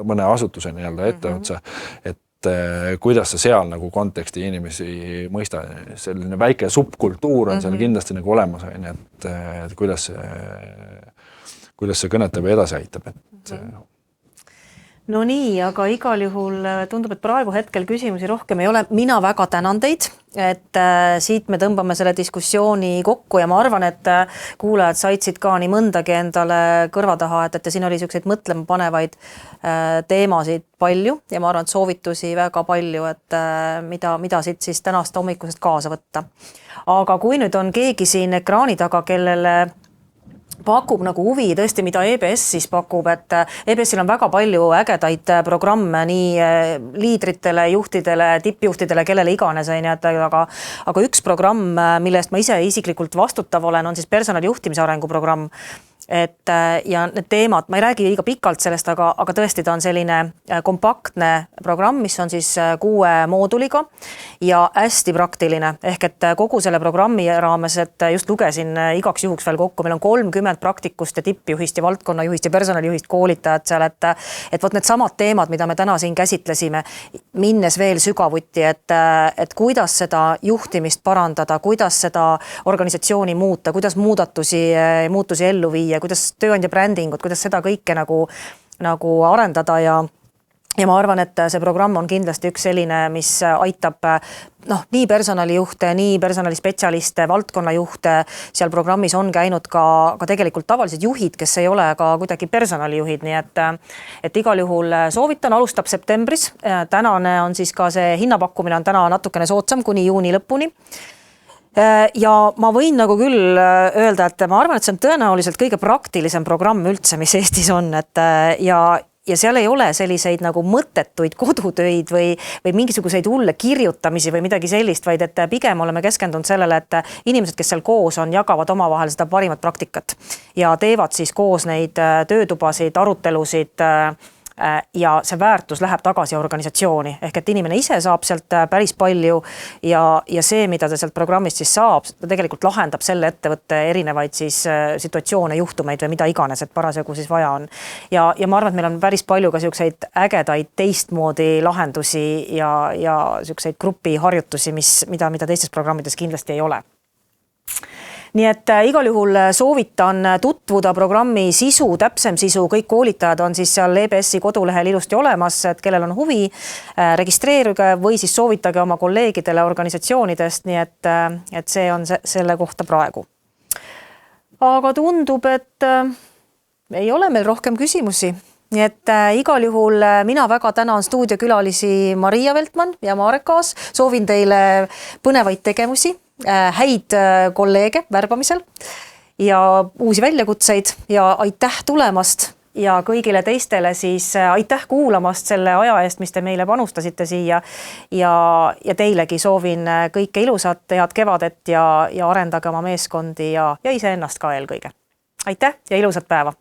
mõne asutuse etteotsa, et kuidas sa seal nagu konteksti inimesi mõista. Selline väike subkultuur on seal kindlasti nagu olemas, et kuidas see kõnetab ja edasi aitab. no nii, aga igal juhul tundub, et praegu hetkel küsimusi rohkem ei ole. Mina väga tänan teid, et siit me tõmbame selle diskussiooni kokku ja ma arvan, et kuulajad said ka nii mõndagi endale kõrva taha, et siin oli selliseid mõtlema panevaid teemasid palju ja ma arvan, et soovitusi väga palju, et mida siit siis tänast hommikusest kaasa võtta. Aga kui nüüd on keegi siin ekraani taga, kellele pakub nagu huvi tõesti, mida EBS siis pakub, et EBS-il on väga palju ägedaid programme nii liidritele, juhtidele, tippjuhtidele, kellele iganes, aga üks programm, mille eest ma ise isiklikult vastutav olen, on siis personalijuhtimise arenguprogramm. Et ja need teemad, ma ei räägi liiga pikalt sellest, aga tõesti ta on selline kompaktne programm, mis on siis 6 mooduliga ja hästi praktiline. Ehk et kogu selle programmi raames, et just lugesin igaks juhuks veel kokku, meil on 30 praktikust ja tippjuhist ja valdkonnajuhist ja personalijuhist koolitajad seal, et võt need samad teemad, mida me täna siin käsitlesime, minnes veel sügavuti, et kuidas seda juhtimist parandada, kuidas seda organisatsiooni muuta, kuidas muutusi ellu viia, kuidas tööandja brändingut, kuidas seda kõike nagu arendada ja ma arvan, et see programm on kindlasti üks selline, mis aitab nii personalijuhte, nii personalispetsialiste, valdkonnajuhte, seal programmis on käinud ka tegelikult tavalised juhid, kes ei ole ka kuidagi personalijuhid, nii et igal juhul soovitan, alustab septembris. Tänane on siis ka see hinnapakkumine on täna natukene soodsam kuni juuni lõpuni. Ja ma võin nagu küll öelda, et ma arvan, et see on tõenäoliselt kõige praktilisem programm üldse, mis Eestis on, et ja seal ei ole selliseid nagu mõttetuid kodutöid või mingisuguseid hulle kirjutamisi või midagi sellist, vaid et pigem oleme keskendunud sellele, et inimesed, kes seal koos on, jagavad omavahel seda parimat praktikat ja teevad siis koos neid töötubasid, arutelusid ja see väärtus läheb tagasi organisatsiooni. Ehk et inimene ise saab sealt päris palju ja see, mida ta sealt programmist siis saab, ta tegelikult lahendab selle ettevõtte erinevaid siis situatsioone, juhtumeid või mida iganes, et parasjagu siis vaja on. Ja ma arvan, et meil on päris palju ka selliseid ägedaid teistmoodi lahendusi ja selliseid grupiharjutusi, mida teistes programmides kindlasti ei ole. Nii et igal juhul soovitan tutvuda programmi sisu, täpsem sisu, kõik koolitajad on siis seal EBS-i kodulehel ilusti olemas, et kellel on huvi, registreeruge või siis soovitage oma kolleegidele organisatsioonidest, nii et see on selle kohta praegu. Aga tundub, et ei ole meil rohkem küsimusi. Nii et igal juhul mina väga tänan stuudiokülalisi Maria Veltman ja Marek Aas. Soovin teile põnevaid tegevusi, häid kolleege värbamisel ja uusi väljakutseid ja aitäh tulemast ja kõigile teistele siis aitäh kuulamast selle aja eest, mis te meile panustasite siia ja teilegi soovin kõike ilusat, head kevadet ja arendage oma meeskondi ja iseennast ka eelkõige. Aitäh ja ilusat päeva!